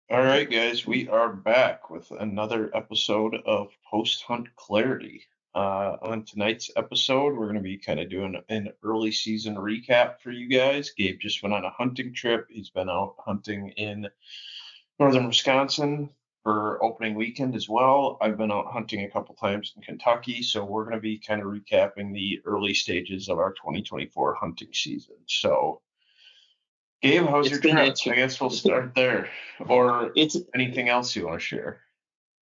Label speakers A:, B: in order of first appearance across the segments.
A: All right, guys, we are back with another episode of Post Hunt Clarity. On tonight's episode, we're going to be kind of doing an early season recap for you guys. Gabe just went on a hunting trip. He's been out hunting in northern Wisconsin for opening weekend as well. I've been out hunting a couple times in Kentucky, so we're going to be kind of recapping the early stages of our 2024 hunting season. So, Gabe, how's
B: It's
A: your
B: been
A: trip? I guess we'll start there. Or
B: it's
A: anything else you want to share?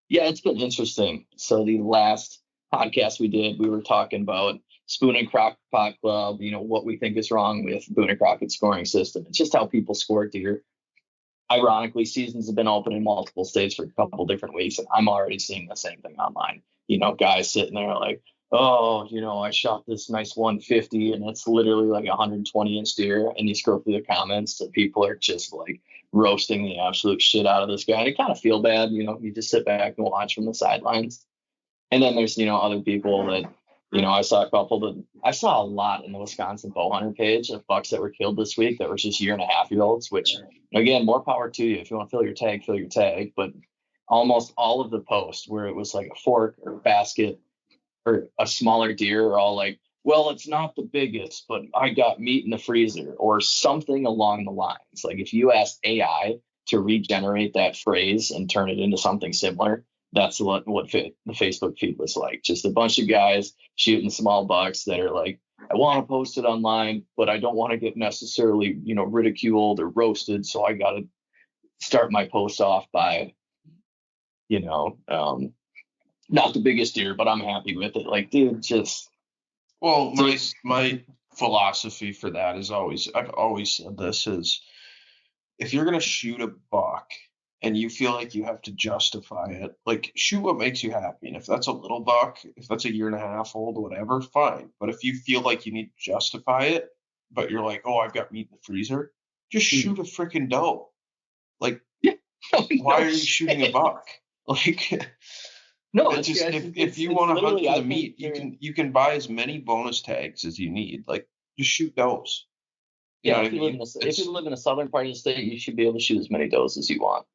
B: yeah, it's been interesting. So the last podcast we did, we were talking about Spoon and Crock Pot Club, what we think is wrong with Boone and Crockett's scoring system. It's just how people score deer. Ironically, seasons have been open in multiple states for a couple different weeks, and I'm already seeing the same thing online. Guys sitting there like, oh, I shot this nice 150 and it's literally like a 120-inch deer. And you scroll through the comments and people are just like roasting the absolute shit out of this guy. And it kind of feel bad, you just sit back and watch from the sidelines. And then there's, other people that, I saw a lot in the Wisconsin bow hunter page of bucks that were killed this week that were just year and a half year olds, which again, more power to you. If you want to fill your tag. But almost all of the posts where it was like a fork or a basket or a smaller deer are all like, well, it's not the biggest, but I got meat in the freezer or something along the lines. Like if you ask AI to regenerate that phrase and turn it into something similar, that's the Facebook feed was like. Just a bunch of guys shooting small bucks that are like, I want to post it online, but I don't want to get necessarily, ridiculed or roasted. So I got to start my post off by, you know, um, not the biggest deer, but I'm happy with it. Like, dude, just
A: Well, my philosophy for that is always I've always said this is if you're gonna shoot a buck and you feel like you have to justify it, like shoot what makes you happy. And if that's a little buck, if that's a year and a half old, whatever, fine. But if you feel like you need to justify it, but you're like, oh, I've got meat in the freezer, just shoot a freaking doe. Like,
B: yeah.
A: why are you shooting a buck? Like,
B: No,
A: it just if you want to hunt for the meat, you can buy as many bonus tags as you need. Like, just shoot does. You know
B: yeah.
A: what I
B: If you live
A: mean?
B: in if you live in a southern part of the state, you should be able to shoot as many does as you want.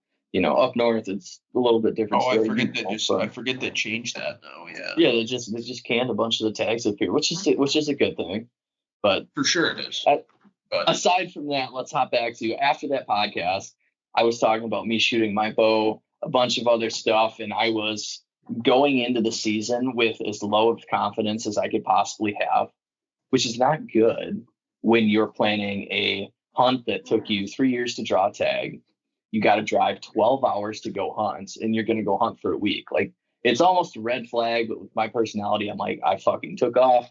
B: Up north, it's a little bit different
A: Oh, I
B: story.
A: forget that just I forget they changed that now. Yeah,
B: Yeah, they just canned a bunch of the tags up here, which is a good thing. But
A: for sure it is. But
B: aside from that, let's hop back to after that podcast. I was talking about me shooting my bow, a bunch of other stuff, and I was going into the season with as low of confidence as I could possibly have, which is not good when you're planning a hunt that took you 3 years to draw a tag. You got to drive 12 hours to go hunt, and you're going to go hunt for a week. Like, it's almost a red flag, but with my personality, I'm like, I fucking took off.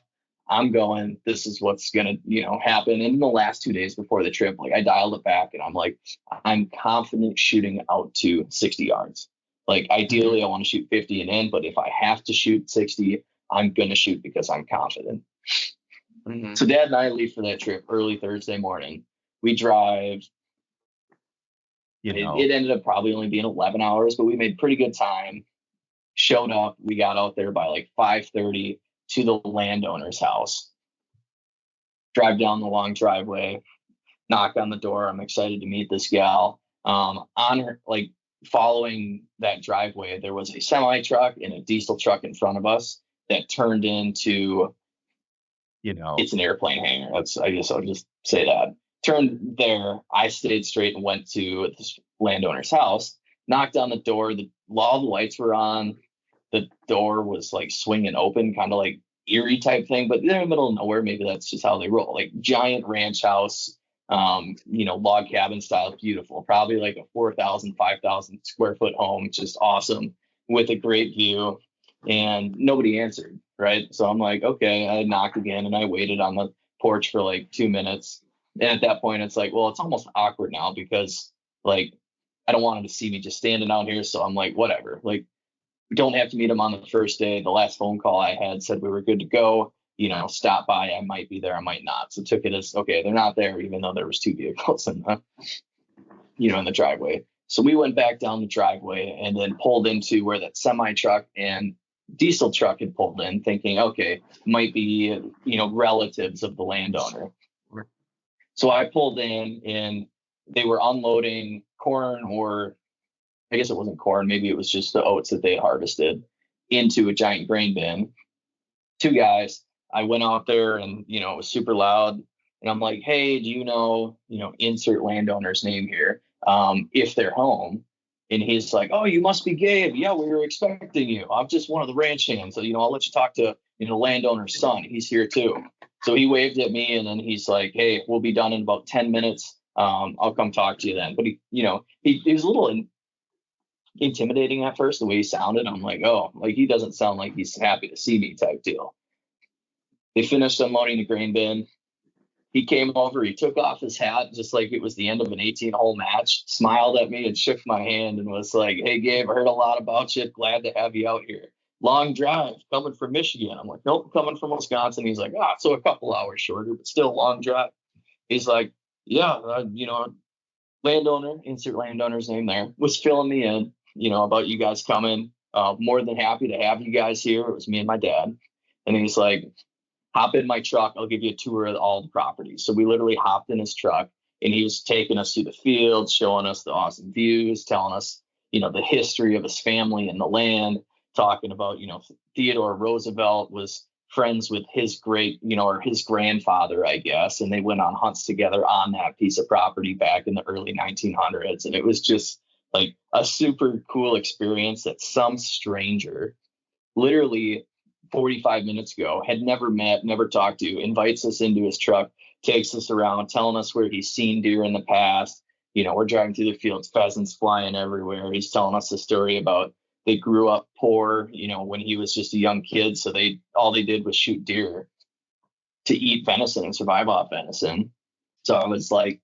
B: I'm going. This is what's going to, happen. And in the last 2 days before the trip, like I dialed it back and I'm like, I'm confident shooting out to 60 yards. Like, ideally, I want to shoot 50 and in, but if I have to shoot 60, I'm going to shoot because I'm confident. So Dad and I leave for that trip early Thursday morning. We drive. It ended up probably only being 11 hours, but we made pretty good time. Showed up. We got out there by like 5:30 to the landowner's house. Drive down the long driveway, knock on the door. I'm excited to meet this gal. On her, like following that driveway, there was a semi truck and a diesel truck in front of us that turned into, it's an airplane hangar. I guess I'll just say that. Turned there. I stayed straight and went to this landowner's house, knocked on the door. All the lights were on. The door was like swinging open, kind of like eerie type thing, but they're in the middle of nowhere. Maybe that's just how they roll. Like giant ranch house, log cabin style, beautiful. Probably like a 4,000, 5,000 square foot home, just awesome with a great view. And nobody answered, right? So I'm like, okay. I knocked again and I waited on the porch for like 2 minutes. And at that point, it's like, well, it's almost awkward now because like I don't want him to see me just standing out here. So I'm like, whatever. Like, we don't have to meet him on the first day. The last phone call I had said we were good to go. Stop by. I might be there. I might not. So took it as, okay, they're not there, even though there was two vehicles in the driveway. So we went back down the driveway and then pulled into where that semi truck and diesel truck had pulled in, thinking, okay, might be, relatives of the landowner. So I pulled in and they were unloading corn or I guess it wasn't corn, maybe it was just the oats that they had harvested, into a giant grain bin. Two guys. I went out there and, it was super loud. And I'm like, hey, do insert landowner's name here, if they're home. And he's like, oh, you must be Gabe. Yeah, we were expecting you. I'm just one of the ranch hands. So, I'll let you talk to, the landowner's son. He's here too. So he waved at me and then he's like, hey, we'll be done in about 10 minutes. I'll come talk to you then. But he was a little intimidating at first, the way he sounded. I'm like, oh, like he doesn't sound like he's happy to see me type deal. They finished unloading the grain bin. He came over, he took off his hat just like it was the end of an 18-hole match, smiled at me and shook my hand and was like, hey, Gabe, I heard a lot about you. Glad to have you out here. Long drive coming from Michigan. I'm like, nope, coming from Wisconsin. He's like, so a couple hours shorter, but still a long drive. He's like, yeah, landowner, insert landowner's name there, was filling me in, about you guys coming. More than happy to have you guys here. It was me and my dad. And he's like, hop in my truck. I'll give you a tour of all the properties. So we literally hopped in his truck and he was taking us through the fields, showing us the awesome views, telling us, the history of his family and the land, talking about, Theodore Roosevelt was friends with his great, or his grandfather, I guess. And they went on hunts together on that piece of property back in the early 1900s. And it was just like a super cool experience that some stranger literally 45 minutes ago, had never met, never talked to, invites us into his truck, takes us around, telling us where he's seen deer in the past. We're driving through the fields, pheasants flying everywhere. He's telling us the story about they grew up poor, when he was just a young kid. So all they did was shoot deer to eat venison and survive off venison. So I was like,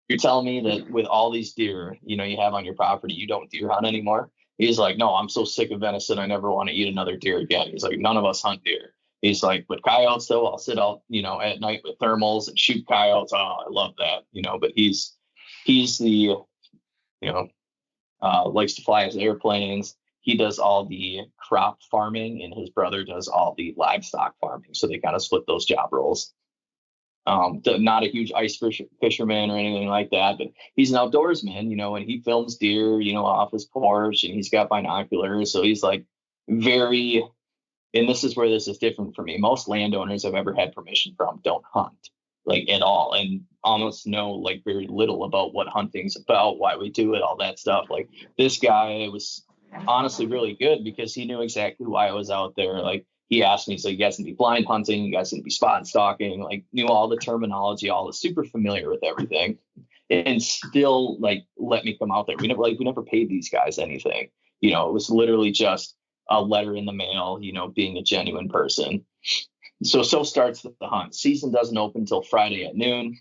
B: you're telling me that with all these deer, you have on your property, you don't deer hunt anymore? He's like, no, I'm so sick of venison. I never want to eat another deer again. He's like, none of us hunt deer. He's like, but coyotes though, I'll sit out, at night with thermals and shoot coyotes. Oh, I love that, but he's the, likes to fly his airplanes. He does all the crop farming and his brother does all the livestock farming. So they kind of split those job roles. Not a huge ice fisherman or anything like that, but he's an outdoorsman, and he films deer, off his porch, and he's got binoculars. So he's like very, and this is where this is different for me. Most landowners I've ever had permission from don't hunt like at all, and almost know like very little about what hunting's about, why we do it, all that stuff. Like this guy was honestly really good because he knew exactly why I was out there. Like, he asked me, he's like, you guys can be blind hunting, you guys can be spot and stalking, like knew all the terminology, all the super familiar with everything, and still like let me come out there. We never paid these guys anything. It was literally just a letter in the mail, being a genuine person. So starts the hunt. Season doesn't open until Friday at noon.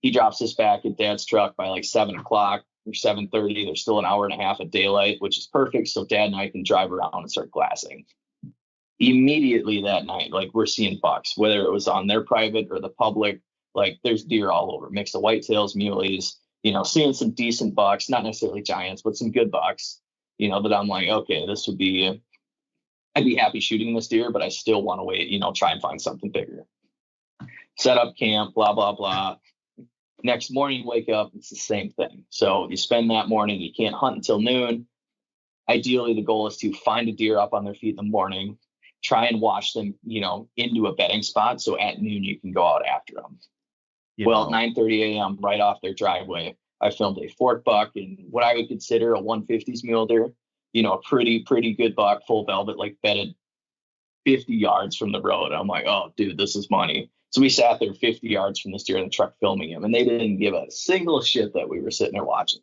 B: He drops us back at Dad's truck by like 7 o'clock or 7:30. There's still an hour and a half of daylight, which is perfect. So Dad and I can drive around and start glassing. Immediately that night, like we're seeing bucks, whether it was on their private or the public, like there's deer all over, mix of whitetails, muleys, seeing some decent bucks, not necessarily giants, but some good bucks, that I'm like, okay, I'd be happy shooting this deer, but I still want to wait, try and find something bigger. Set up camp, blah, blah, blah. Next morning, wake up, it's the same thing. So you spend that morning, you can't hunt until noon. Ideally, the goal is to find a deer up on their feet in the morning, try and watch them, into a bedding spot. So at noon, you can go out after them. Well, at 9:30 a.m., right off their driveway, I filmed a fork buck and what I would consider a 150s mule deer, a pretty good buck, full velvet, like bedded 50 yards from the road. I'm like, oh, dude, this is money. So we sat there 50 yards from this deer in the truck filming him, and they didn't give a single shit that we were sitting there watching.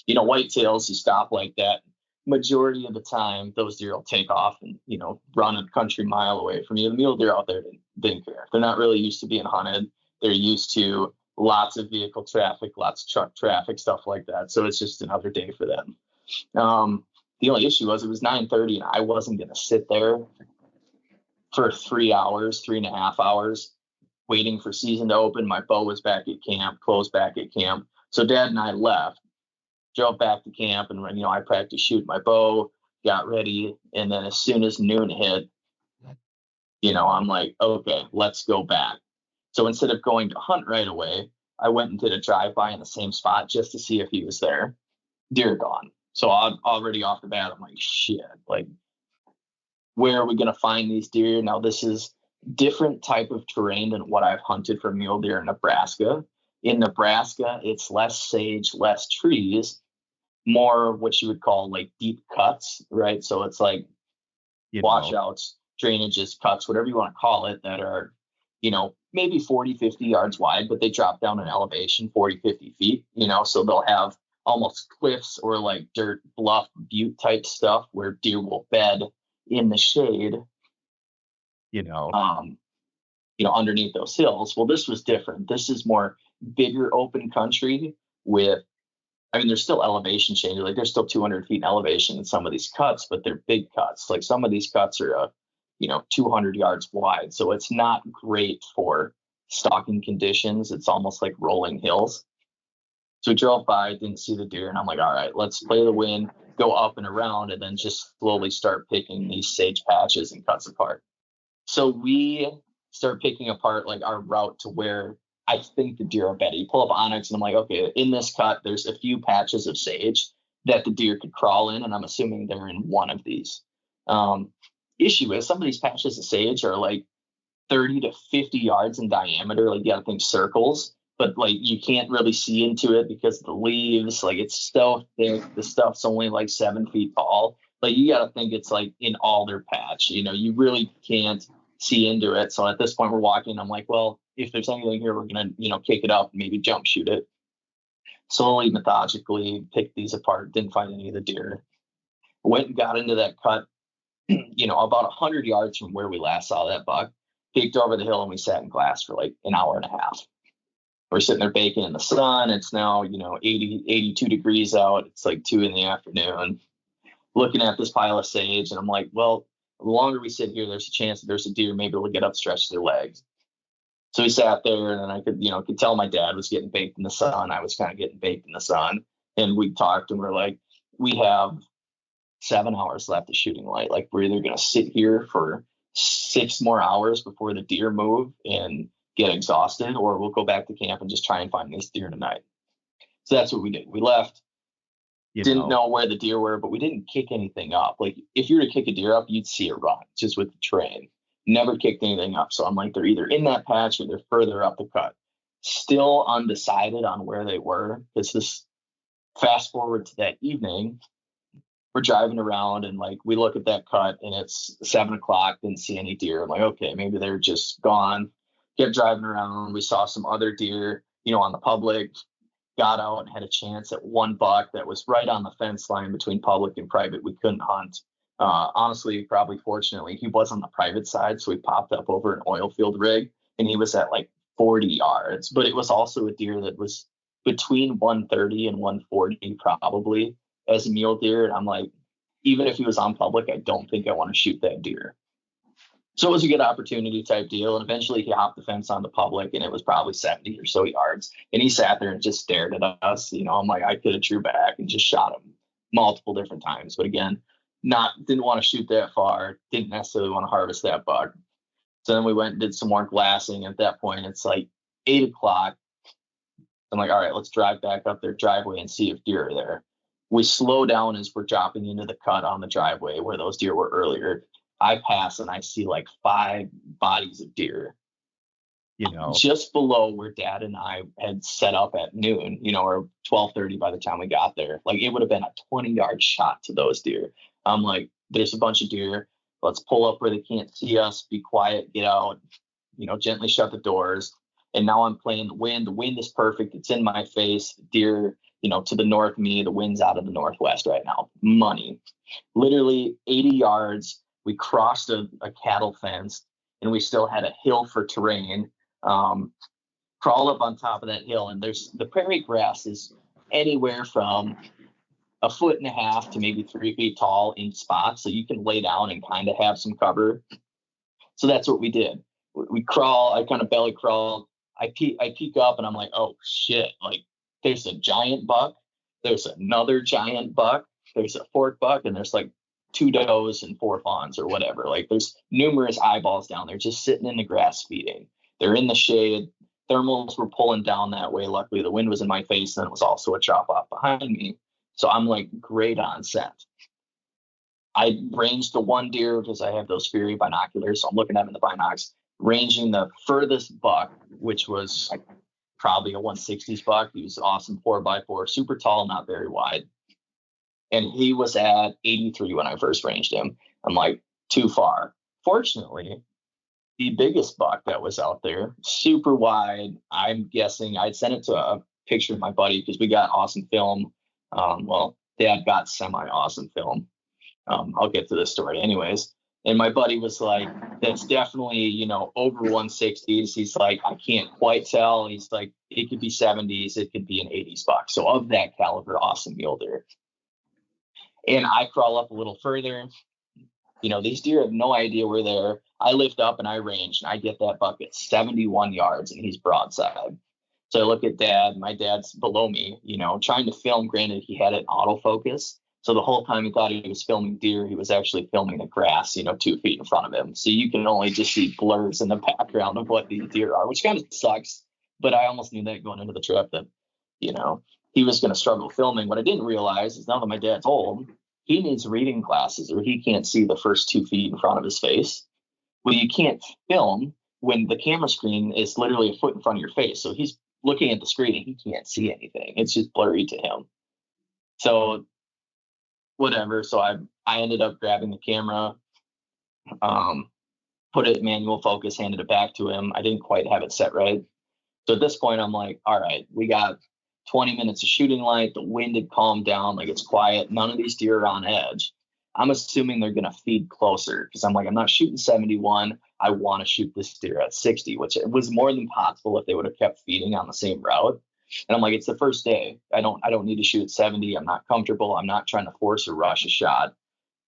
B: Whitetails, you stop like that. Majority of the time, those deer will take off and, run a country mile away from you. The mule deer out there didn't care. They're not really used to being hunted. They're used to lots of vehicle traffic, lots of truck traffic, stuff like that. So it's just another day for them. The only issue was it was 9:30 and I wasn't going to sit there for 3 hours, 3.5 hours, waiting for season to open. My bow was back at camp, clothes back at camp. So Dad and I left, drove back to camp, and I practiced shooting my bow, got ready, and then as soon as noon hit, I'm like, okay, let's go back. So instead of going to hunt right away, I went and did a drive-by in the same spot just to see if he was there. Deer gone. So already off the bat, I'm like, shit, like, where are we going to find these deer? Now, this is different type of terrain than what I've hunted for mule deer in Nebraska. In Nebraska, it's less sage, less trees, more what you would call like deep cuts, right? So it's like washouts, drainages, cuts, whatever you want to call it, that are, maybe 40, 50 yards wide, but they drop down in elevation 40, 50 feet, so they'll have almost cliffs or like dirt, bluff, butte type stuff where deer will bed in the shade, you know, um, underneath those hills. Well, this was different. This is more bigger open country with, there's still elevation changes. Like there's still 200 feet in elevation in some of these cuts, but they're big cuts. Like some of these cuts are, 200 yards wide. So it's not great for stalking conditions. It's almost like rolling hills. So we drove by, didn't see the deer, and I'm like, all right, let's play the wind, go up and around, and then just slowly start picking these sage patches and cuts apart. So we start picking apart like our route to where I think the deer are bedded. You pull up Onyx, and I'm like, okay, in this cut, there's a few patches of sage that the deer could crawl in, and I'm assuming they're in one of these. Issue is some of these patches of sage are like 30 to 50 yards in diameter. Like you got to think circles, but like you can't really see into it because of the leaves. Like it's so thick. The stuff's only like 7 feet tall. Like you got to think it's like in all their patch. You really can't see into it. So at this point we're walking. I'm like, well, if there's anything here, we're gonna kick it up and maybe jump shoot it. Slowly, methodically picked these apart. Didn't find any of the deer. Went and got into that cut. About 100 yards from where we last saw that buck. Peeked over the hill and we sat in glass for like an hour and a half. We're sitting there baking in the sun. It's now 80, 82 degrees out. It's like 2 p.m. looking at this pile of sage, and I'm like, well, the longer we sit here, there's a chance that there's a deer. Maybe we'll get up, stretch their legs. So we sat there, and then I could tell my dad was getting baked in the sun. I was kind of getting baked in the sun, and we talked, and we're like, we have 7 hours left of shooting light. Like we're either going to sit here for 6 more hours before the deer move and get exhausted, or we'll go back to camp and just try and find these deer tonight. So that's what we did. We left. Didn't know where the deer were, but we didn't kick anything up. Like if you were to kick a deer up, you'd see it run just with the terrain. Never kicked anything up. So I'm like, they're either in that patch or they're further up the cut. Still undecided on where they were. Because this fast forward to that evening, we're driving around and like we look at that cut and it's 7 o'clock, didn't see any deer. I'm like, okay, maybe they're just gone. Kept driving around. We saw some other deer, on the public. Got out and had a chance at one buck that was right on the fence line between public and private. We couldn't hunt. Honestly, probably fortunately, he was on the private side, so we popped up over an oil field rig, and he was at like 40 yards. But it was also a deer that was between 130 and 140 probably as a mule deer. And I'm like, even if he was on public, I don't think I want to shoot that deer. So it was a good opportunity type deal. And eventually he hopped the fence on the public, and it was probably 70 or so yards. And he sat there and just stared at us. I'm like, I could have drew back and just shot him multiple different times. But again, didn't want to shoot that far. Didn't necessarily want to harvest that buck. So then we went and did some more glassing. At that point, it's like 8 o'clock. I'm like, all right, let's drive back up their driveway and see if deer are there. We slow down as we're dropping into the cut on the driveway where those deer were earlier. I pass and I see like 5 bodies of deer, just below where Dad and I had set up at noon, or 12:30 by the time we got there. Like it would have been a 20-yard shot to those deer. I'm like, there's a bunch of deer. Let's pull up where they can't see us, be quiet, get out, gently shut the doors. And now I'm playing the wind. The wind is perfect. It's in my face. Deer, to the north of me, the wind's out of the northwest right now. Money. Literally 80 yards. We crossed a cattle fence, and we still had a hill for terrain. Crawl up on top of that hill, and there's the prairie grass is anywhere from 1.5 feet to maybe 3 feet tall in spots, so you can lay down and kind of have some cover. So that's what we did. We crawl. I kind of belly crawl. I peek up, and I'm like, oh shit! Like there's a giant buck. There's another giant buck. There's a fork buck, and there's like 2 does and 4 fawns or whatever. Like there's numerous eyeballs down there just sitting in the grass feeding. They're in the shade. Thermals were pulling down that way. Luckily, the wind was in my face, and it was also a chop off behind me. So I'm like great on scent. I ranged the one deer because I have those Fury binoculars. So I'm looking at him in the binocs, ranging the furthest buck, which was like probably a 160s buck. He was awesome 4x4, super tall, not very wide. And he was at 83 when I first ranged him. I'm like, too far. Fortunately, the biggest buck that was out there, super wide. I'm guessing I'd sent it to a picture of my buddy because we got awesome film. Well, Dad got semi awesome film. I'll get to this story anyways. And my buddy was like, that's definitely, over 160s. He's like, I can't quite tell. He's like, it could be 70s, it could be an 80s buck. So of that caliber, awesome mule deer. And I crawl up a little further. These deer have no idea we're there. I lift up and I range and I get that buck at 71 yards and he's broadside. So I look at Dad. My dad's below me, trying to film. Granted, he had it autofocus. So the whole time he thought he was filming deer, he was actually filming the grass, 2 feet in front of him. So you can only just see blurs in the background of what these deer are, which kind of sucks. But I almost knew that going into the trip that, he was going to struggle filming. What I didn't realize is now that my dad's old, he needs reading glasses or he can't see the first 2 feet in front of his face. Well, you can't film when the camera screen is literally a foot in front of your face. So he's looking at the screen and he can't see anything. It's just blurry to him. So whatever. So I ended up grabbing the camera, put it in manual focus, handed it back to him. I didn't quite have it set right. So at this point, I'm like, all right, we got 20 minutes of shooting light. The wind had calmed down. Like it's quiet. None of these deer are on edge. I'm assuming they're going to feed closer because I'm like, I'm not shooting 71. I want to shoot this deer at 60, which was more than possible if they would have kept feeding on the same route. And I'm like, it's the first day. I don't need to shoot at 70. I'm not comfortable. I'm not trying to force or rush a shot.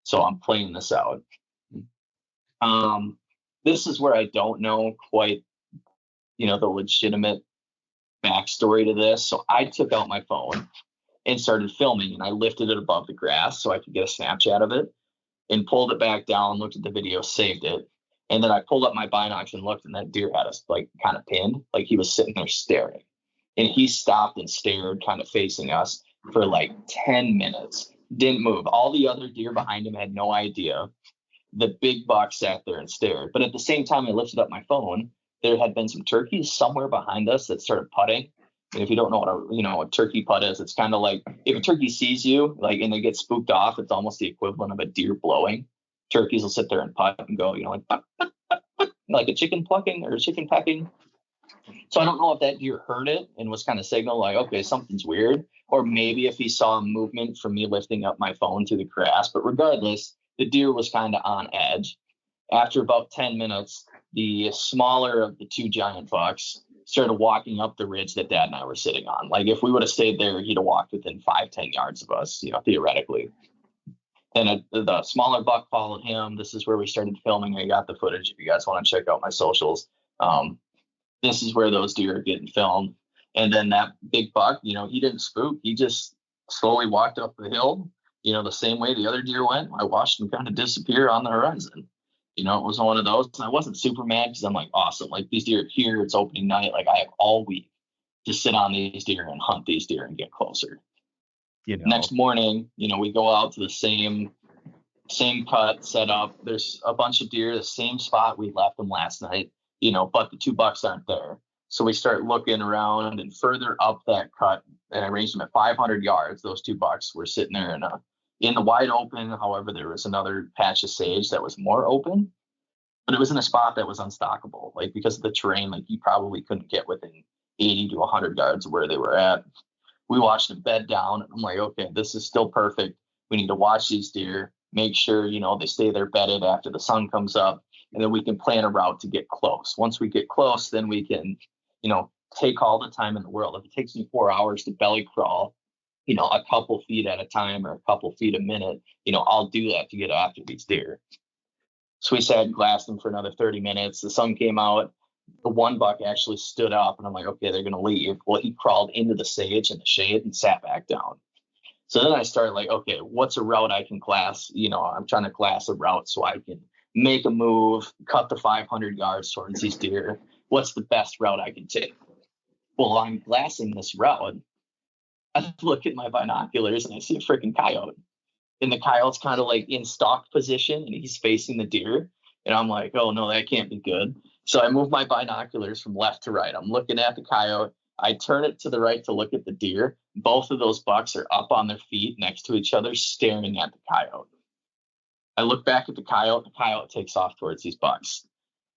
B: So I'm playing this out. This is where I don't know quite, the legitimate backstory to this. So I took out my phone and started filming and I lifted it above the grass so I could get a Snapchat of it and pulled it back down, looked at the video, saved it. And then I pulled up my binocs and looked and that deer had us like kind of pinned, like he was sitting there staring. And he stopped and stared kind of facing us for like 10 minutes, didn't move. All the other deer behind him had no idea. The big buck sat there and stared. But at the same time I lifted up my phone, there had been some turkeys somewhere behind us that started putting. And if you don't know what a turkey putt is, it's kind of like if a turkey sees you, like, and they get spooked off, it's almost the equivalent of a deer blowing. Turkeys will sit there and putt and go, like a chicken plucking or a chicken pecking. So I don't know if that deer heard it and was kind of signal like, okay, something's weird, or maybe if he saw a movement from me lifting up my phone to the grass. But regardless, the deer was kind of on edge. After about 10 minutes, the smaller of the two giant bucks started walking up the ridge that Dad and I were sitting on. Like if we would have stayed there, he'd have walked within 5-10 yards of us, theoretically. Then the smaller buck followed him. This is where we started filming. I got the footage if you guys want to check out my socials. This is where those deer are getting filmed. And then that big buck, he didn't spook. He just slowly walked up the hill, the same way the other deer went. I watched him kind of disappear on the horizon. It was one of those. I wasn't super mad because I'm like, awesome. Like these deer are here. It's opening night. Like I have all week to sit on these deer and hunt these deer and get closer. Next morning, we go out to the same cut set up. There's a bunch of deer, the same spot we left them last night, but the two bucks aren't there. So we start looking around and further up that cut, and I ranged them at 500 yards. Those two bucks were sitting there in the wide open. However, there was another patch of sage that was more open, but it was in a spot that was unstockable, like because of the terrain, like you probably couldn't get within 80 to 100 yards of where they were at. We watched them bed down, and I'm like, okay, this is still perfect. We need to watch these deer, make sure, they stay there bedded after the sun comes up, and then we can plan a route to get close. Once we get close, then we can, take all the time in the world. If it takes me 4 hours to belly crawl, a couple feet at a time or a couple feet a minute, I'll do that to get after these deer. So we sat and glassed them for another 30 minutes. The sun came out. The one buck actually stood up, and I'm like, okay, they're going to leave. Well, he crawled into the sage and the shade and sat back down. So then I started like, okay, what's a route I can glass? I'm trying to glass a route so I can make a move, cut the 500 yards towards these deer. What's the best route I can take? Well, I'm glassing this route. I look at my binoculars and I see a freaking coyote. And the coyote's kind of like in stalk position and he's facing the deer. And I'm like, oh no, that can't be good. So I move my binoculars from left to right. I'm looking at the coyote. I turn it to the right to look at the deer. Both of those bucks are up on their feet next to each other, staring at the coyote. I look back at the coyote takes off towards these bucks.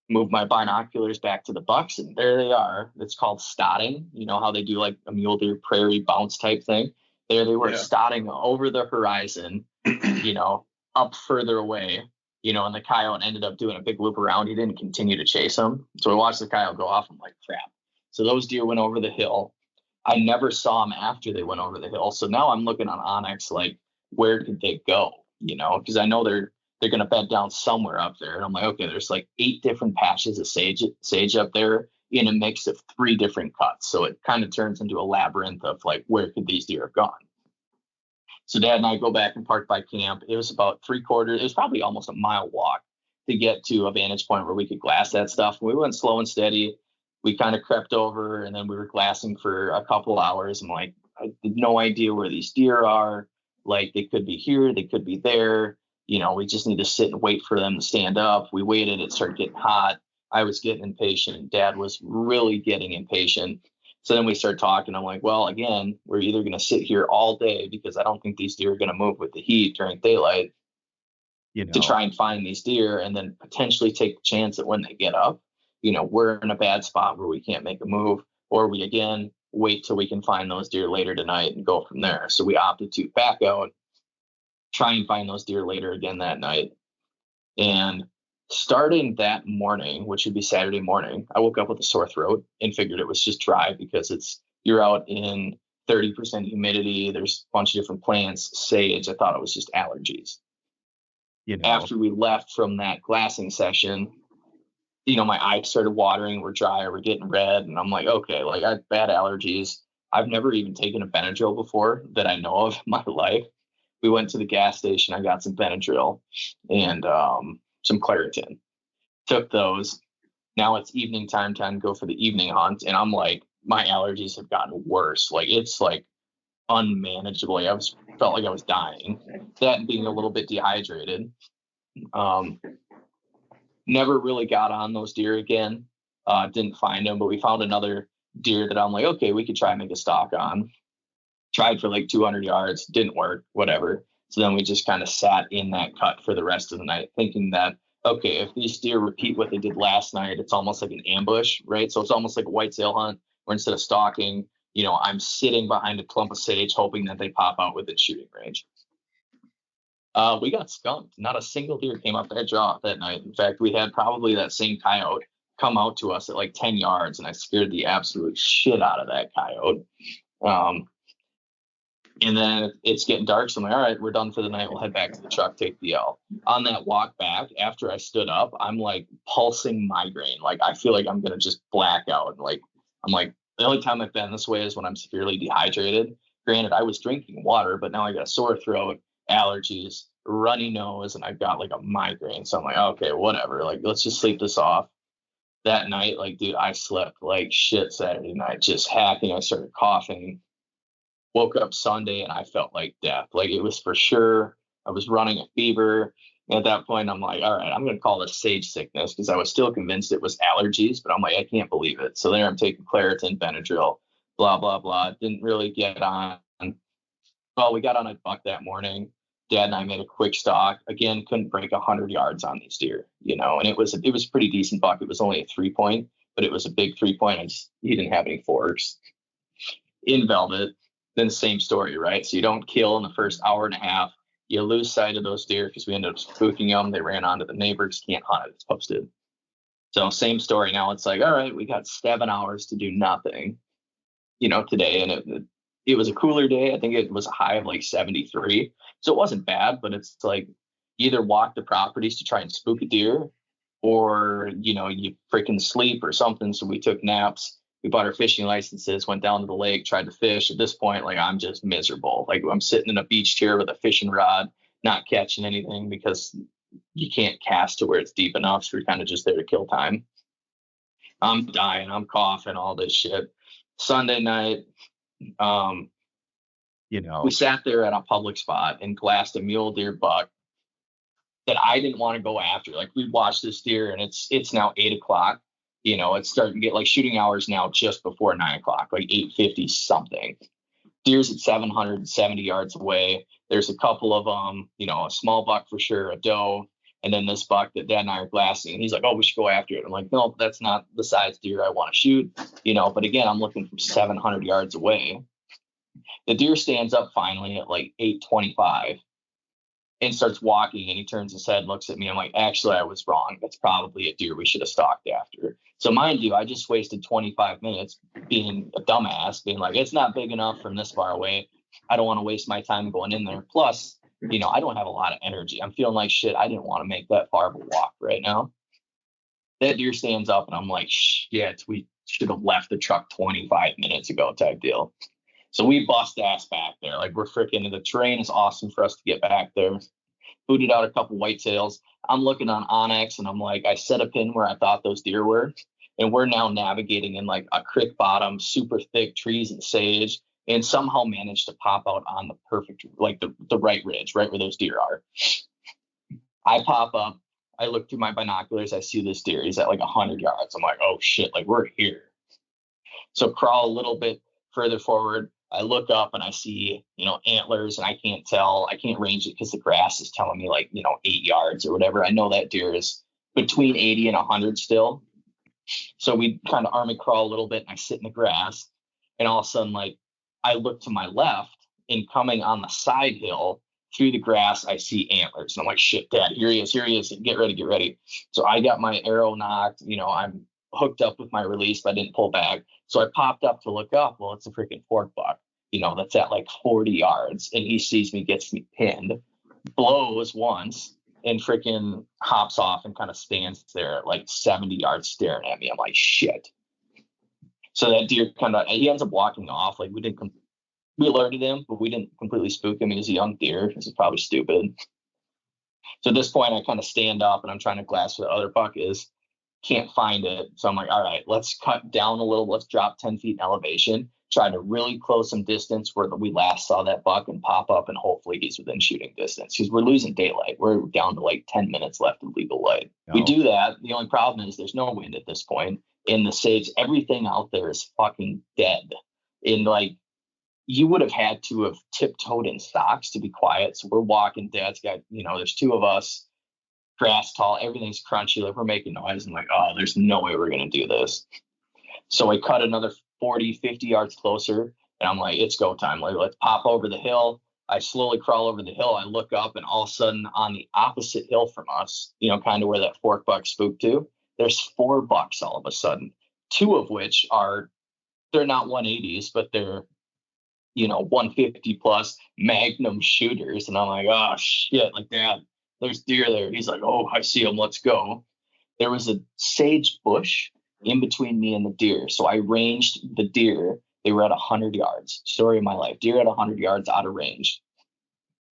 B: Move my binoculars back to the bucks, and there they are. It's called stotting. You know how they do like a mule deer prairie bounce type thing? There they were, stotting over the horizon, up further away, and the coyote ended up doing a big loop around. He didn't continue to chase them. So I watched the coyote go off. I'm like, crap. So those deer went over the hill. I never saw them after they went over the hill. So now I'm looking on Onyx, like, where did they go? Because I know they're going to bed down somewhere up there. And I'm like, okay, there's like 8 different patches of sage up there in a mix of 3 different cuts. So it kind of turns into a labyrinth of like, where could these deer have gone? So Dad and I go back and park by camp. It was about 3/4. It was probably almost a mile walk to get to a vantage point where we could glass that stuff. We went slow and steady. We kind of crept over and then we were glassing for a couple hours. I'm like, I had no idea where these deer are. Like, they could be here, they could be there. We just need to sit and wait for them to stand up. We waited. It started getting hot. I was getting impatient. Dad was really getting impatient. So then we start talking. I'm like, well, again, we're either going to sit here all day because I don't think these deer are going to move with the heat during daylight to try and find these deer, and then potentially take the chance that when they get up, we're in a bad spot where we can't make a move, or we again wait till we can find those deer later tonight and go from there. So we opted to back out, try and find those deer later again that night. And starting that morning, which would be Saturday morning, I woke up with a sore throat and figured it was just dry because you're out in 30% humidity. There's a bunch of different plants, sage. I thought it was just allergies. After we left from that glassing session, my eyes started watering. We're dry. We're getting red. And I'm like, okay, like, I have bad allergies. I've never even taken a Benadryl before that I know of in my life. We went to the gas station. I got some Benadryl and some Claritin. Took those. Now it's evening time to go for the evening hunt. And I'm like, my allergies have gotten worse. Like, it's like unmanageable. Felt like I was dying. That and being a little bit dehydrated. Never really got on those deer again. Didn't find them, but we found another deer that I'm like, okay, we could try and make a stalk on. Tried for like 200 yards, didn't work, whatever. So then we just kind of sat in that cut for the rest of the night, thinking that, okay, if these deer repeat what they did last night, it's almost like an ambush, right? So it's almost like a whitetail hunt where instead of stalking, I'm sitting behind a clump of sage hoping that they pop out within shooting range. We got skunked. Not a single deer came up that draw that night. In fact, we had probably that same coyote come out to us at like 10 yards, and I scared the absolute shit out of that coyote. And then it's getting dark, so I'm like, all right, we're done for the night. We'll head back to the truck, take the L. On that walk back, after I stood up, I'm like pulsing migraine. Like, I feel like I'm going to just black out. And like, I'm like, the only time I've been this way is when I'm severely dehydrated. Granted, I was drinking water, but now I got a sore throat, allergies, runny nose, and I've got like a migraine. So I'm like, okay, whatever. Like, let's just sleep this off. That night, like, dude, I slept like shit Saturday night, just hacking. I started coughing. Woke up Sunday and I felt like death. Like, it was for sure. I was running a fever. And at that point, I'm like, all right, I'm going to call this sage sickness, because I was still convinced it was allergies, but I'm like, I can't believe it. So there I'm taking Claritin, Benadryl, blah, blah, blah. Didn't really get on. Well, we got on a buck that morning. Dad and I made a quick stalk. Again, couldn't break 100 yards on these deer, and it was a pretty decent buck. It was only a 3-point, but it was a big 3-point. He didn't have any forks. In velvet. Then same story, right? So you don't kill in the first hour and a half. You lose sight of those deer because we ended up spooking them. They ran onto the neighbors. Can't hunt it. It's posted. So same story. Now it's like, all right, we got 7 hours to do nothing, today. And it was a cooler day. I think it was a high of like 73. So it wasn't bad, but it's like, either walk the properties to try and spook a deer, or, you freaking sleep or something. So we took naps. We bought our fishing licenses, went down to the lake, tried to fish. At this point, like, I'm just miserable. Like, I'm sitting in a beach chair with a fishing rod, not catching anything because you can't cast to where it's deep enough. So you're kind of just there to kill time. I'm dying. I'm coughing, all this shit. Sunday night, We sat there at a public spot and glassed a mule deer buck that I didn't want to go after. Like, we watched this deer, and it's now 8 o'clock. It's starting to get like shooting hours now, just before 9 o'clock, like 8:50 something. Deer's at 770 yards away. There's a couple of them, a small buck for sure, a doe, and then this buck that Dad and I are glassing. And he's like, "Oh, we should go after it." I'm like, "No, that's not the size deer I want to shoot." But again, I'm looking from 700 yards away. The deer stands up finally at like 8:25 and starts walking, and he turns his head, looks at me. I'm like, "Actually, I was wrong. That's probably a deer we should have stalked after." So mind you, I just wasted 25 minutes being a dumbass, being like, "It's not big enough from this far away. I don't want to waste my time going in there." Plus, I don't have a lot of energy. I'm feeling like shit. I didn't want to make that far of a walk right now. That deer stands up, and I'm like, "Shit, we should have left the truck 25 minutes ago," type deal. So we bust ass back there. Like, we're freaking, the terrain is awesome for us to get back there. Booted out a couple whitetails. I'm looking on Onyx, and I'm like, I set a pin where I thought those deer were. And we're now navigating in like a creek bottom, super thick trees and sage, and somehow managed to pop out on the perfect, like the right ridge, right where those deer are. I pop up. I look through my binoculars. I see this deer. He's at like 100 yards. I'm like, "Oh shit, like, we're here." So crawl a little bit further forward. I look up and I see, antlers, and I can't range it because the grass is telling me like, 8 yards or whatever. I know that deer is between 80 and 100 still. So we kind of army crawl a little bit, and I sit in the grass, and all of a sudden, like, I look to my left, and coming on the side hill through the grass, I see antlers. And I'm like, "Shit, Dad, here he is. Get ready." So I got my arrow knocked, I'm hooked up with my release, but I didn't pull back. So I popped up to look up. Well, it's a freaking fork buck, that's at like 40 yards. And he sees me, gets me pinned, blows once, and freaking hops off and kind of stands there at like 70 yards staring at me. I'm like, "Shit." So that deer he ends up walking off. Like, we alerted him, but we didn't completely spook him. He was a young deer. This is probably stupid. So at this point, I kind of stand up, and I'm trying to glass where the other buck is. Can't find it. So I'm like, all right, let's cut down a little. Let's drop 10 feet in elevation, try to really close some distance where we last saw that buck, and pop up, and hopefully he's within shooting distance, because we're losing daylight. We're down to like 10 minutes left of legal light. No. We do that. The only problem is there's no wind at this point. In the sage, everything out there is fucking dead. In like, you would have had to have tiptoed in socks to be quiet. So we're walking. Dad's got, there's two of us, grass tall, everything's crunchy, like, we're making noise. I'm like, "Oh, there's no way we're going to do this." So I cut another 40, 50 yards closer, and I'm like, "It's go time. Like, let's pop over the hill." I slowly crawl over the hill. I look up, and all of a sudden, on the opposite hill from us, kind of where that fork buck spooked to, there's 4 bucks all of a sudden, 2 of which they're not 180s, but they're 150 plus Magnum shooters. And I'm like, "Oh shit, like, Dad, there's deer there." He's like, "Oh, I see them. Let's go." There was a sage bush in between me and the deer. So I ranged the deer. They were at 100 yards. Story of my life. Deer at 100 yards out of range.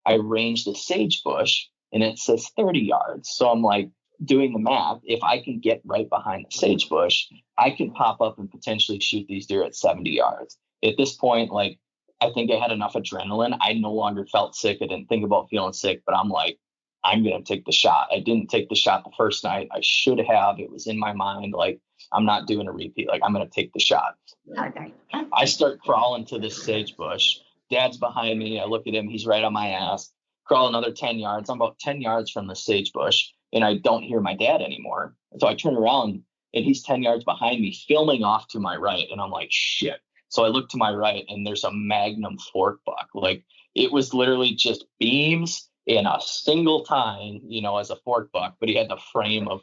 B: I ranged the sage bush, and it says 30 yards. So I'm like, doing the math. If I can get right behind the sage bush, I can pop up and potentially shoot these deer at 70 yards. At this point, like, I think I had enough adrenaline. I no longer felt sick. I didn't think about feeling sick, but I'm like, I'm going to take the shot. I didn't take the shot the first night. I should have. It was in my mind. Like, I'm not doing a repeat. Like, I'm going to take the shot. Okay. I start crawling to this sage bush. Dad's behind me. I look at him. He's right on my ass. Crawl another 10 yards. I'm about 10 yards from the sage bush, and I don't hear my dad anymore. So I turn around, and he's 10 yards behind me, filming off to my right. And I'm like, shit. So I look to my right, and there's a Magnum fork buck. Like, it was literally just beams in a single time, as a fork buck, but he had the frame of,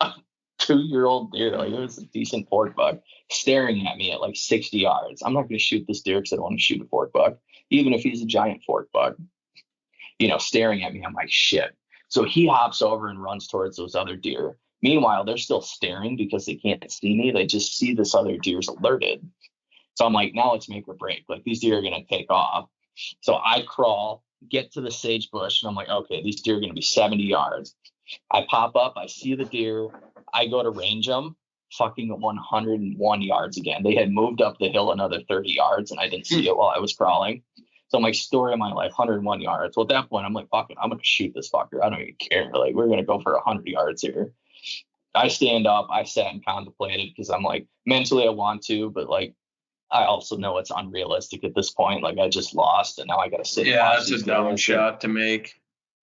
B: a 2-year-old deer. Like, it was a decent fork buck staring at me at like 60 yards. I'm not going to shoot this deer because I don't want to shoot a fork buck, even if he's a giant fork buck, staring at me. I'm like, shit. So he hops over and runs towards those other deer. Meanwhile, they're still staring because they can't see me. They just see this other deer's alerted. So I'm like, now it's make or break. Like, these deer are going to take off. So I crawl, get to the sage bush, and I'm like, okay, these deer are going to be 70 yards. I pop up, I see the deer, I go to range them, fucking 101 yards again. They had moved up the hill another 30 yards, and I didn't see it while I was crawling. So I'm like, story of my life, 101 yards. Well, at that point, I'm like, fuck it, I'm going to shoot this fucker. I don't even care. Like, we're going to go for 100 yards here. I stand up, I sat and contemplated because I'm like, mentally I want to, but like, I also know it's unrealistic at this point. Like, I just lost, and now I got to sit.
A: Yeah, that's a dumb shot to make.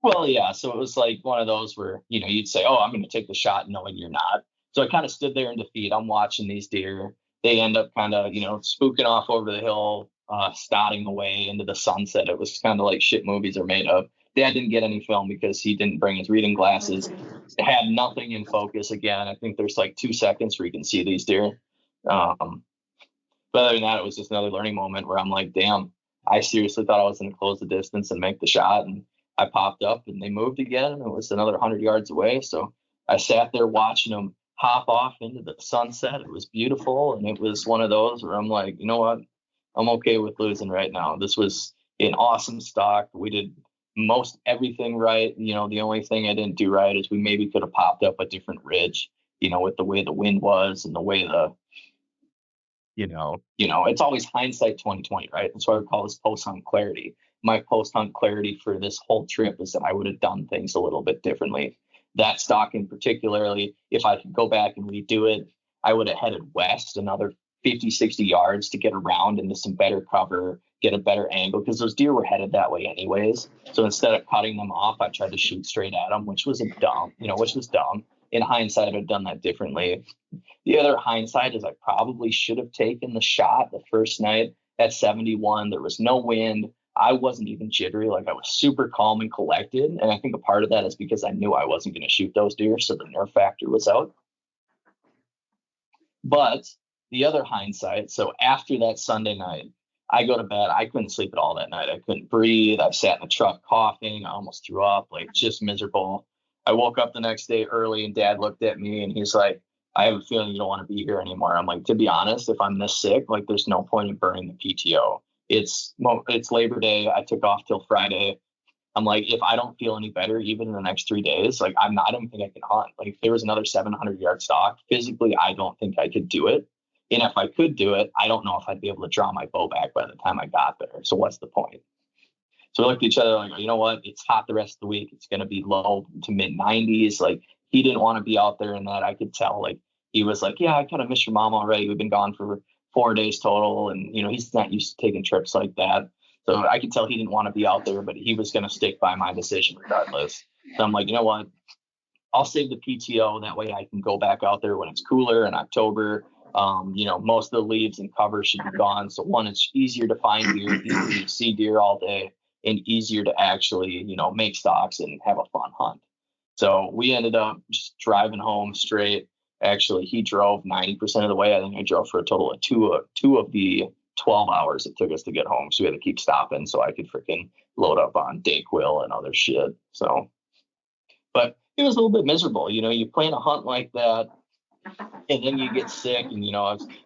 B: Well, yeah. So it was like one of those where, you'd say, oh, I'm going to take the shot knowing you're not. So I kind of stood there in defeat. I'm watching these deer. They end up kind of, spooking off over the hill, starting away into the sunset. It was kind of like shit movies are made of. Dad didn't get any film because he didn't bring his reading glasses. It had nothing in focus again. I think there's like 2 seconds where you can see these deer. But other than that, it was just another learning moment where I'm like, damn, I seriously thought I was going to close the distance and make the shot. And I popped up and they moved again. And it was another 100 yards away. So I sat there watching them hop off into the sunset. It was beautiful. And it was one of those where I'm like, you know what? I'm okay with losing right now. This was an awesome stock. We did most everything right. The only thing I didn't do right is we maybe could have popped up a different ridge, with the way the wind was and the way it's always hindsight 2020, right? That's why we call this post-hunt clarity. My post-hunt clarity for this whole trip is that I would have done things a little bit differently. That stalking particularly, if I could go back and redo it, I would have headed west another 50, 60 yards to get around into some better cover, get a better angle, because those deer were headed that way anyways. So instead of cutting them off, I tried to shoot straight at them, which was dumb. In hindsight, I'd have done that differently. The other hindsight is I probably should have taken the shot the first night at 71. There was no wind. I wasn't even jittery. Like, I was super calm and collected. And I think a part of that is because I knew I wasn't going to shoot those deer. So the nerve factor was out. But the other hindsight, so after that Sunday night, I go to bed. I couldn't sleep at all that night. I couldn't breathe. I sat in the truck coughing. I almost threw up, like, just miserable. I woke up the next day early and Dad looked at me and he's like, I have a feeling you don't want to be here anymore. I'm like, to be honest, if I'm this sick, like, there's no point in burning the PTO. It's Labor Day. I took off till Friday. I'm like, if I don't feel any better, even in the next 3 days, like, I don't think I can hunt. Like, if there was another 700-yard stock, physically, I don't think I could do it. And if I could do it, I don't know if I'd be able to draw my bow back by the time I got there. So what's the point? So we looked at each other like, you know what? It's hot the rest of the week. It's going to be low to mid 90s. Like, he didn't want to be out there in that. I could tell. Like, he was like, yeah, I kind of miss your mom already. We've been gone for 4 days total. And, he's not used to taking trips like that. So I could tell he didn't want to be out there, but he was going to stick by my decision regardless. So I'm like, you know what? I'll save the PTO. That way I can go back out there when it's cooler in October. Most of the leaves and cover should be gone. So one, it's easier to find deer, easier to see deer all day, and easier to actually, make stalks and have a fun hunt. So we ended up just driving home straight. Actually, he drove 90% of the way. I think I drove for a total of two of the 12 hours it took us to get home. So we had to keep stopping so I could freaking load up on Dayquil and other shit. So, but it was a little bit miserable. You plan a hunt like that, and then you get sick. And,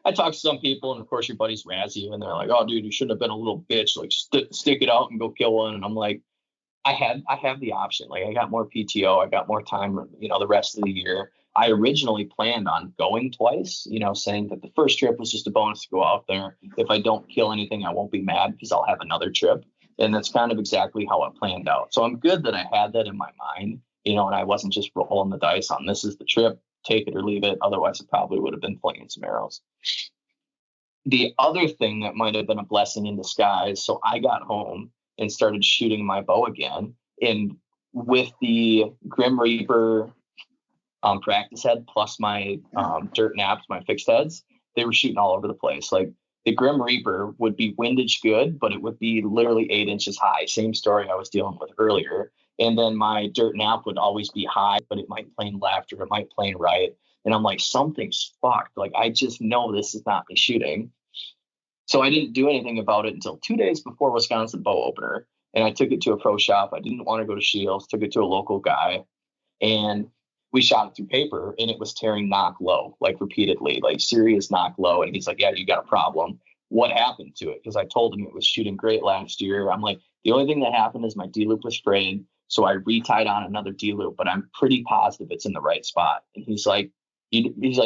B: I talk to some people, and of course your buddies razz you, and they're like, oh, dude, you shouldn't have been a little bitch. Like, stick it out and go kill one. And I'm like, I have the option. Like, I got more PTO. I got more time, the rest of the year. I originally planned on going twice, saying that the first trip was just a bonus to go out there. If I don't kill anything, I won't be mad because I'll have another trip. And that's kind of exactly how it planned out. So I'm good that I had that in my mind, and I wasn't just rolling the dice on this is the trip, take it or leave it. Otherwise, it probably would have been flinging some arrows. The other thing that might have been a blessing in disguise. So I got home and started shooting my bow again. And with the Grim Reaper practice head plus my dirt naps, my fixed heads, they were shooting all over the place. Like, the Grim Reaper would be windage good, but it would be literally 8 inches high. Same story I was dealing with earlier. And then my dirt nap would always be high, but it might plane left or it might plane right. And I'm like, something's fucked. Like, I just know this is not me shooting. So I didn't do anything about it until 2 days before Wisconsin bow opener. And I took it to a pro shop. I didn't want to go to Shields, took it to a local guy. And we shot it through paper, and it was tearing knock low, like, repeatedly, like serious knock low. And he's like, yeah, you got a problem. What happened to it? Because I told him it was shooting great last year. I'm like, the only thing that happened is my D-loop was frayed. So I retied on another D-loop, but I'm pretty positive it's in the right spot. And he's like,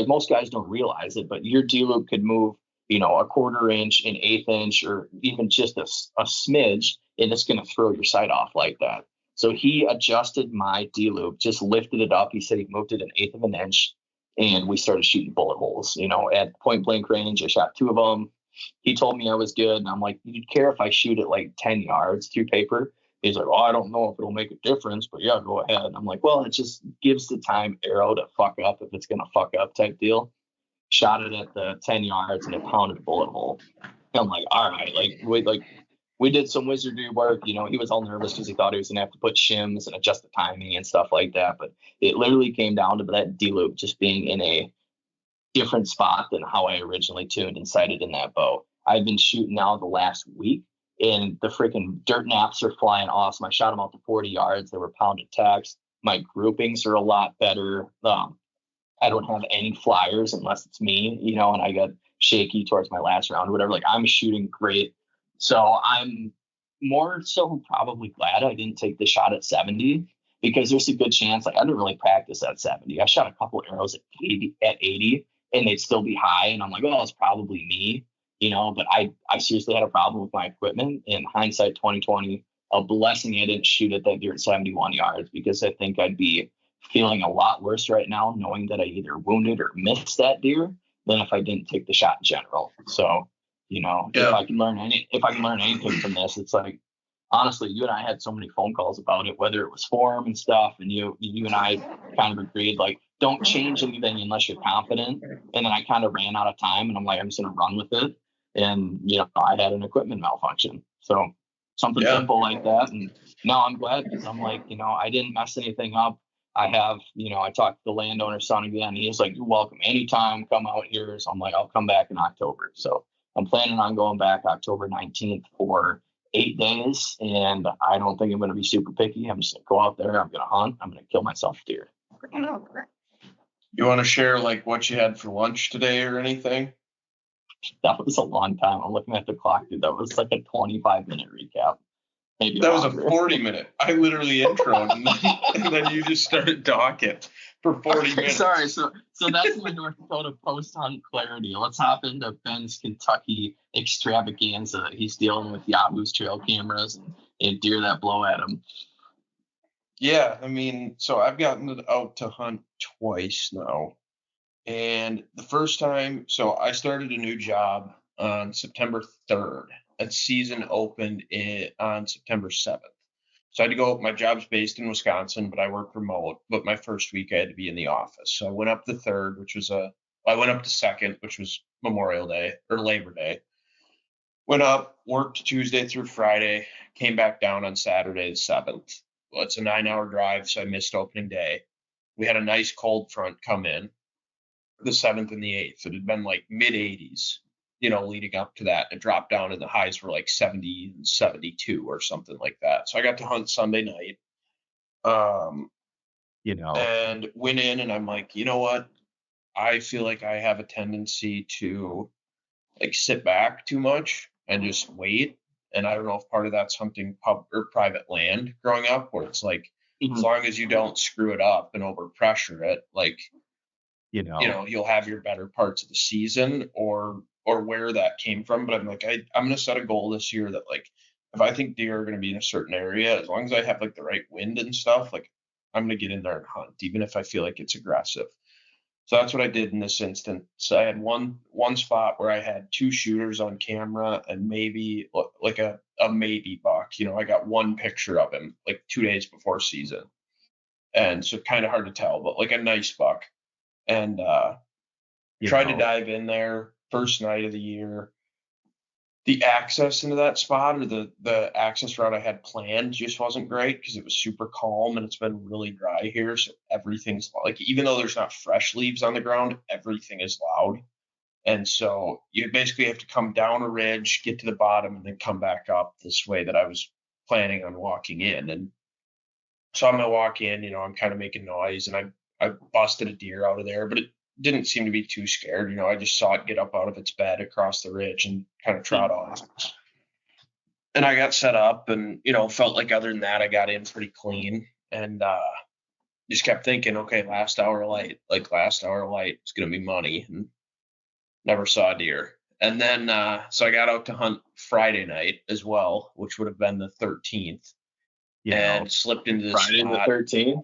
B: most guys don't realize it, but your D-loop could move a quarter inch, an eighth inch, or even just a smidge, and it's going to throw your sight off like that. So he adjusted my D loop, just lifted it up. He said he moved it an eighth of an inch, and we started shooting bullet holes. At point blank range, I shot 2 of them. He told me I was good, and I'm like, "You'd care if I shoot it like 10 yards through paper?" He's like, "Oh, I don't know if it'll make a difference, but yeah, go ahead." And I'm like, "Well, it just gives the time arrow to fuck up if it's gonna fuck up type deal." Shot it at the 10 yards, and it pounded a bullet hole. And I'm like, "All right, we did some wizardry work." He was all nervous because he thought he was gonna have to put shims and adjust the timing and stuff like that. But it literally came down to that D loop just being in a different spot than how I originally tuned and sighted in that bow. I've been shooting now the last week, and the freaking dirt naps are flying awesome. I shot them out to 40 yards. They were pounded tacks. My groupings are a lot better. I don't have any flyers unless it's me, and I got shaky towards my last round or whatever. Like, I'm shooting great. So I'm more so probably glad I didn't take the shot at 70, because there's a good chance, like, I didn't really practice at 70. I shot a couple arrows at 80, and they'd still be high. And I'm like, "Oh, it's probably me," but I seriously had a problem with my equipment. In hindsight, 2020, a blessing I didn't shoot at that deer at 71 yards, because I think I'd be feeling a lot worse right now knowing that I either wounded or missed that deer than if I didn't take the shot in general. So, if I can learn anything from this, it's like, honestly, you and I had so many phone calls about it, whether it was form and stuff, and you and I kind of agreed, like, don't change anything unless you're confident. And then I kind of ran out of time, and I'm like, I'm just gonna run with it. And I had an equipment malfunction. So something simple like that. And now I'm glad, because I'm like, I didn't mess anything up. I have, I talked to the landowner's son again. He's like, "You're welcome anytime, come out here." So I'm like, "I'll come back in October." So I'm planning on going back October 19th for 8 days. And I don't think I'm going to be super picky. I'm just going to go out there. I'm going to hunt. I'm going to kill myself deer.
A: You want to share like what you had for lunch today or anything?
B: That was a long time. I'm looking at the clock, dude. That was like a 25-minute recap. Maybe
A: that
B: longer.
A: was a 40-minute. I literally introed, and then you just started talking for 40 minutes.
B: Sorry. So that's my North Dakota post-hunt clarity. Let's hop into Ben's Kentucky extravaganza. He's dealing with Yahoo's trail cameras and deer that blow at him.
A: Yeah, I mean, so I've gotten out to hunt twice now. And the first time, so I started a new job on September 3rd, and season opened on September 7th. So I had to go, my job's based in Wisconsin, but I work remote. But my first week I had to be in the office. So I went up the 3rd, I went up the 2nd, which was Memorial Day or Labor Day. Went up, worked Tuesday through Friday, came back down on Saturday the 7th. Well, it's a 9-hour drive, so I missed opening day. We had a nice cold front come in the 7th and the 8th. It had been like mid 80s, leading up to that. It dropped down and the highs were like 70 and 72 or something like that. So I got to hunt Sunday night. And went in, and I'm like, you know what? I feel like I have a tendency to like sit back too much and just wait. And I don't know if part of that's hunting pub or private land growing up, where it's like, as long as you don't screw it up and overpressure it, like, you'll have your better parts of the season, or where that came from. But I'm like, I'm going to set a goal this year that, like, if I think deer are going to be in a certain area, as long as I have like the right wind and stuff, like, I'm going to get in there and hunt, even if I feel like it's aggressive. So that's what I did in this instance. So I had one spot where I had 2 shooters on camera and maybe like a maybe buck. I got one picture of him like 2 days before season. And so kind of hard to tell, but like a nice buck. And tried to dive in there first night of the year. The access into that spot, or the access route I had planned, just wasn't great because it was super calm and it's been really dry here. So everything's like, even though there's not fresh leaves on the ground, everything is loud. And so you basically have to come down a ridge, get to the bottom, and then come back up this way that I was planning on walking in. And so I'm gonna walk in, I'm kind of making noise, and I busted a deer out of there, but it didn't seem to be too scared. I just saw it get up out of its bed across the ridge and kind of trot off. And I got set up, and, felt like other than that, I got in pretty clean, and just kept thinking, okay, last hour light is going to be money, and never saw a deer. And then, so I got out to hunt Friday night as well, which would have been the 13th, and slipped into this
B: Friday
A: spot.
B: the 13th.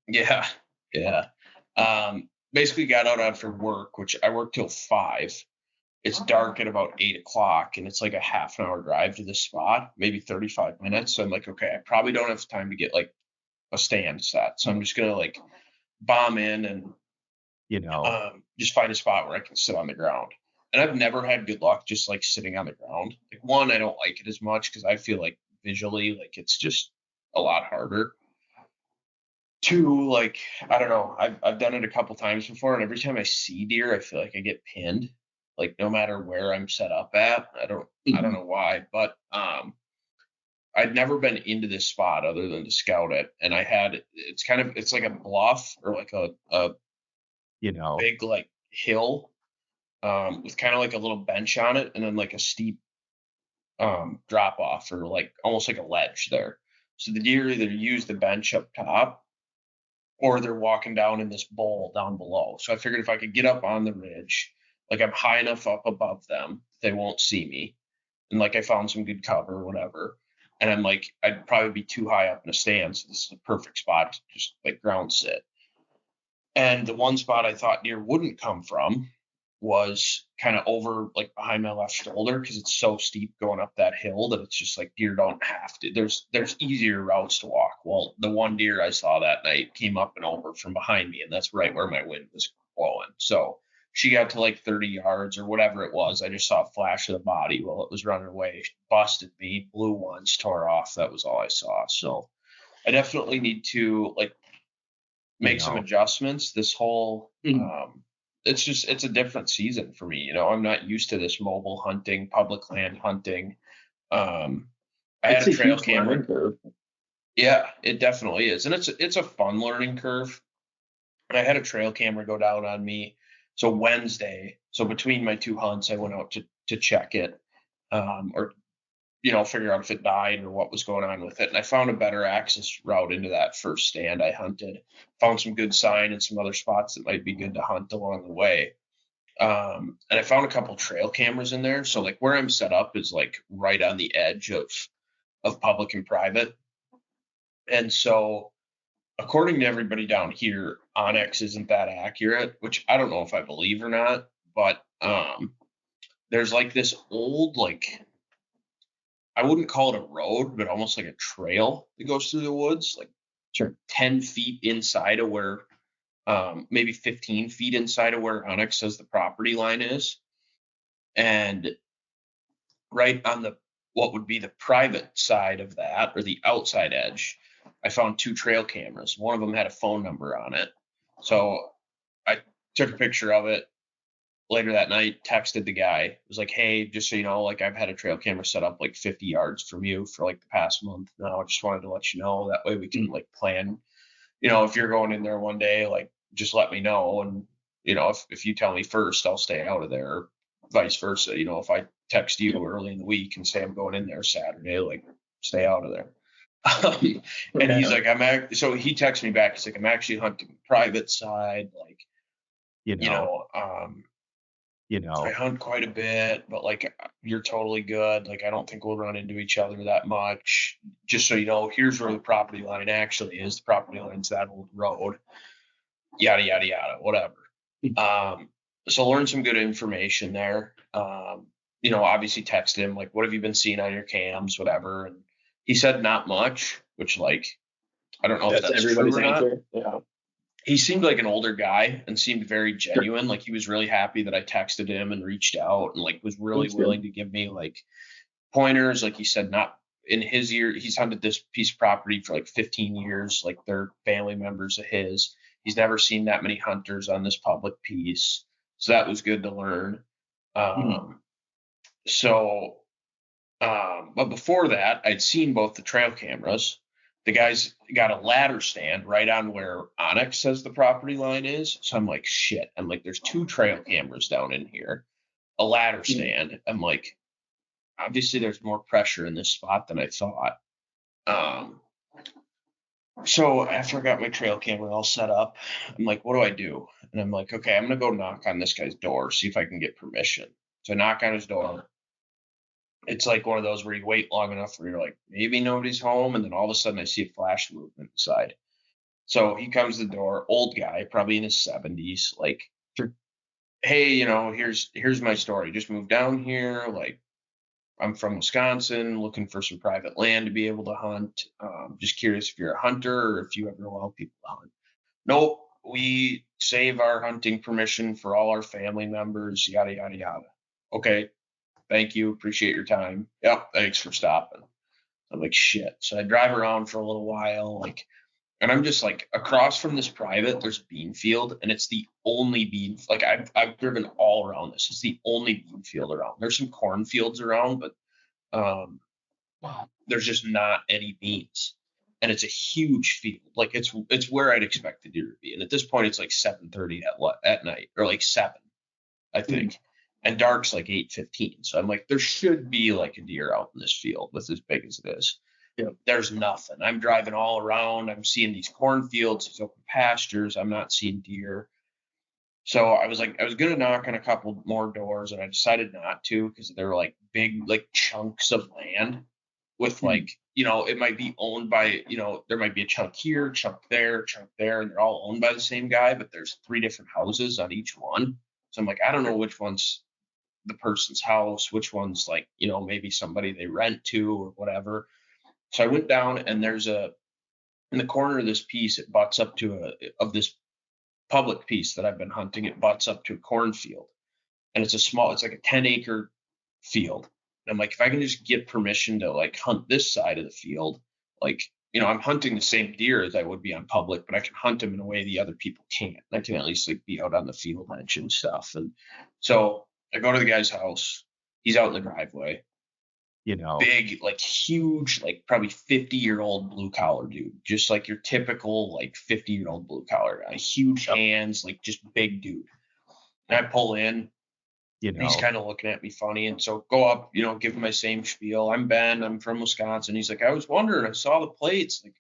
A: Yeah, yeah. Basically got out after work, which I work till 5. It's dark at about 8 o'clock, and it's like a half an hour drive to this spot, maybe 35 minutes. So I'm like, okay, I probably don't have time to get like a stand set, so I'm just gonna like bomb in and just find a spot where I can sit on the ground. And I've never had good luck just like sitting on the ground. Like, one, I don't like it as much because I feel like visually like it's just a lot harder. Two, like, I don't know, I've done it a couple times before, and every time I see deer, I feel like I get pinned. Like, no matter where I'm set up at, I don't know why, but I'd never been into this spot other than to scout it, and it's like a bluff or like a big like hill, with kind of like a little bench on it, and then like a steep drop off, or like almost like a ledge there. So the deer either use the bench up top, or they're walking down in this bowl down below. So I figured if I could get up on the ridge, like I'm high enough up above them, they won't see me. And like I found some good cover or whatever. And I'm like, I'd probably be too high up in a stand. So this is a perfect spot to just like ground sit. And the one spot I thought deer wouldn't come from was kind of over like behind my left shoulder, because it's so steep going up that hill that it's just like deer don't have to. There's easier routes to walk. Well, the one deer I saw that night came up and over from behind me, and that's right where my wind was blowing. So she got to like 30 yards or whatever it was. I just saw a flash of the body while it was running away. She busted me, blew once, tore off. That was all I saw. So I definitely need to like make some adjustments. This whole it's a different season for me. I'm not used to this mobile hunting, public land hunting. I had a trail camera
B: curve.
A: Yeah, it definitely is, and it's a fun learning curve. I had a trail camera go down on me. So Wednesday, so between my two hunts, I went out to check it, or figure out if it died or what was going on with it. And I found a better access route into that first stand I hunted. Found some good sign and some other spots that might be good to hunt along the way. And I found a couple trail cameras in there. So like where I'm set up is like right on the edge of public and private. And so according to everybody down here, Onyx isn't that accurate, which I don't know if I believe or not, but there's like this old, like, I wouldn't call it a road, but almost like a trail that goes through the woods, like 10 feet inside of where, maybe 15 feet inside of where Onyx says the property line is. And right on what would be the private side of that, or the outside edge, I found two trail cameras. One of them had a phone number on it. So I took a picture of it later that night, texted the guy. It was like, hey, just so you know, like I've had a trail camera set up like 50 yards from you for like the past month now. I just wanted to let you know. That way we can like plan, if you're going in there one day, like just let me know. And, if you tell me first, I'll stay out of there, or vice versa. If I text you early in the week and say I'm going in there Saturday, like stay out of there. And he's like, so he texts me back. He's like, I'm actually hunting the private side. Like, I hunt quite a bit, but like you're totally good. Like I don't think we'll run into each other that much. Just so you know, here's where the property line actually is. The property line's that old road. Yada yada yada, whatever. So learn some good information there. Obviously text him like, what have you been seeing on your cams, whatever. And he said not much, which like I don't know if that's everybody's true or answer. Not. Yeah. He seemed like an older guy and seemed very genuine. Like he was really happy that I texted him and reached out and like was really willing to give me like pointers. Like he said, not in his year, he's hunted this piece of property for like 15 years. Like they're family members of his. He's never seen that many hunters on this public piece. So that was good to learn. But before that, I'd seen both the trail cameras. The guy's got a ladder stand right on where Onyx says the property line is. So I'm like, shit. I'm like, there's two trail cameras down in here, a ladder stand. I'm like, obviously there's more pressure in this spot than I thought. So after I got my trail camera all set up, I'm like, what do I do? And I'm like, okay, I'm going to go knock on this guy's door, see if I can get permission So I knock on his door. It's like one of those where you wait long enough where you're like, maybe nobody's home. And then all of a sudden I see a flash movement inside. So he comes to the door, old guy, probably in his 70s, like, hey, here's my story. Just moved down here. Like, I'm from Wisconsin, looking for some private land to be able to hunt. Just curious if you're a hunter or if you ever allow people to hunt. Nope, we save our hunting permission for all our family members, yada, yada, yada. Okay, thank you. Appreciate your time. Yep, thanks for stopping. I'm like, shit. So I drive around for a little while, like, and I'm just like, across from this private, there's a bean field, and it's the only bean. Like, I've driven all around this. It's the only bean field around. There's some cornfields around, but um, there's just not any beans. And it's a huge field. Like, it's where I'd expect the deer to be. And at this point, it's like 7:30 at night, or like 7, I think. And dark's like 8:15. So I'm like, there should be like a deer out in this field with as big as it is.
B: Yep.
A: There's nothing. I'm driving all around. I'm seeing these cornfields, these open pastures. I'm not seeing deer. So I was gonna knock on a couple more doors, and I decided not to because they were like big, like chunks of land with like, it might be owned by, there might be a chunk here, chunk there, and they're all owned by the same guy, but there's 3 different houses on each one. So I'm like, I don't know which one's the person's house, which one's like, maybe somebody they rent to or whatever. So I went down, and there's in the corner of this piece, it butts up to of this public piece that I've been hunting. It butts up to a cornfield, and it's like a 10-acre field. And I'm like, if I can just get permission to like hunt this side of the field, like, I'm hunting the same deer as I would be on public, but I can hunt them in a way the other people can't. I can at least like be out on the field edge and stuff. And so I go to the guy's house. He's out in the driveway. Big, like huge, like probably 50-year-old blue collar dude, just like your typical like 50-year-old blue collar guy, huge hands, like just big dude. And I pull in, and he's kind of looking at me funny. And so go up, give him my same spiel. I'm Ben. I'm from Wisconsin. He's like, I was wondering, I saw the plates. Like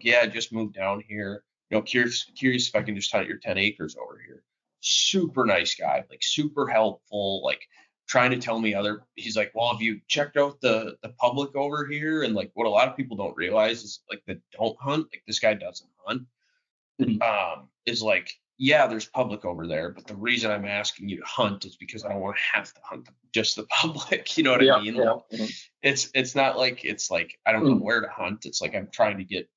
A: yeah, I just moved down here. Curious if I can just hunt your 10 acres over here. Super nice guy, like super helpful, like trying to tell me he's like, well, have you checked out the public over here? And like what a lot of people don't realize is like that don't hunt, like this guy doesn't hunt, is like, yeah, there's public over there, but the reason I'm asking you to hunt is because I don't want to have to hunt just the public. You know what I mean?
B: Yeah.
A: It's not like it's like I don't know where to hunt. It's like I'm trying to get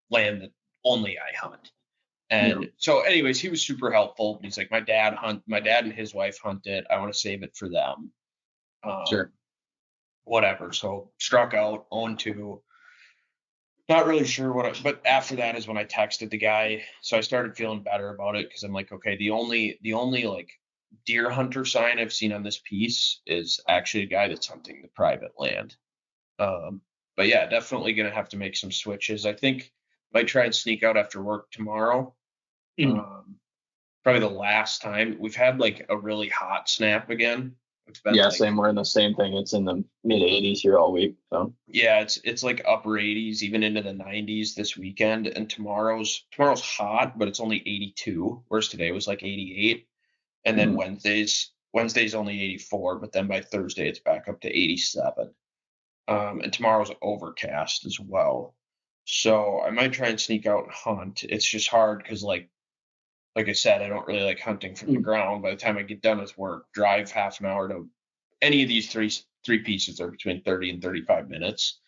A: land that only I hunt. And so anyways, he was super helpful. He's like, my dad and his wife hunt it. I want to save it for them.
B: Sure.
A: Whatever. So struck out on 2. Not really sure but after that is when I texted the guy. So I started feeling better about it because I'm like, okay, the only like deer hunter sign I've seen on this piece is actually a guy that's hunting the private land. But yeah, definitely gonna have to make some switches. I think might try and sneak out after work tomorrow. Probably the last time we've had like a really hot snap again. It's been
B: same. We're in the same thing. It's in the mid 80s here all week. So
A: yeah, it's like upper 80s, even into the 90s this weekend. And tomorrow's hot, but it's only 82, whereas today was like 88. And then Wednesday's only 84, but then by Thursday it's back up to 87. And tomorrow's overcast as well. So I might try and sneak out and hunt. It's just hard because like I said, I don't really like hunting from the ground. By the time I get done with work, drive half an hour to any of these three pieces are between 30 and 35 minutes.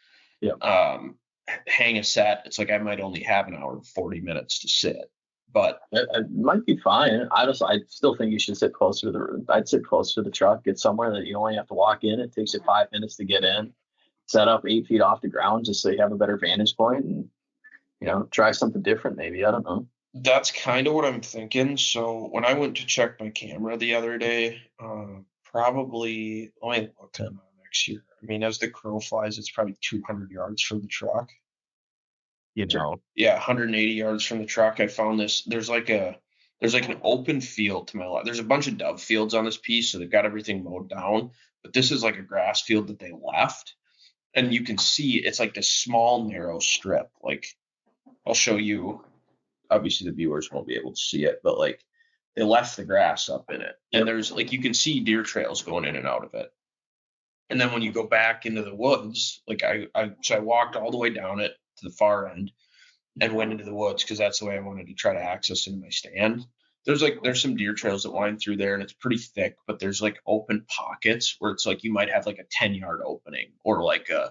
A: Hang a set. It's like I might only have an hour and 40 minutes to sit, but
B: it might be fine. I still think you should sit closer to I'd sit closer to the truck. Get somewhere that you only have to walk in. It takes you 5 minutes to get in. Set up 8 feet off the ground just so you have a better vantage point and try something different. Maybe, I don't know.
A: That's kind of what I'm thinking. So when I went to check my camera the other day, probably let me look at next year. I mean, as the crow flies, it's probably 200 yards from the truck. Yeah, 180 yards from the truck. I found this. There's like an open field to my left. There's a bunch of dove fields on this piece, so they've got everything mowed down. But this is like a grass field that they left, and you can see it's like this small narrow strip. Like I'll show you. Obviously the viewers won't be able to see it, but like they left the grass up in it. And there's like, you can see deer trails going in and out of it. And then when you go back into the woods, like so I walked all the way down it to the far end and went into the woods because that's the way I wanted to try to access into my stand. There's some deer trails that wind through there and it's pretty thick, but there's like open pockets where it's like you might have like a 10-yard opening or like a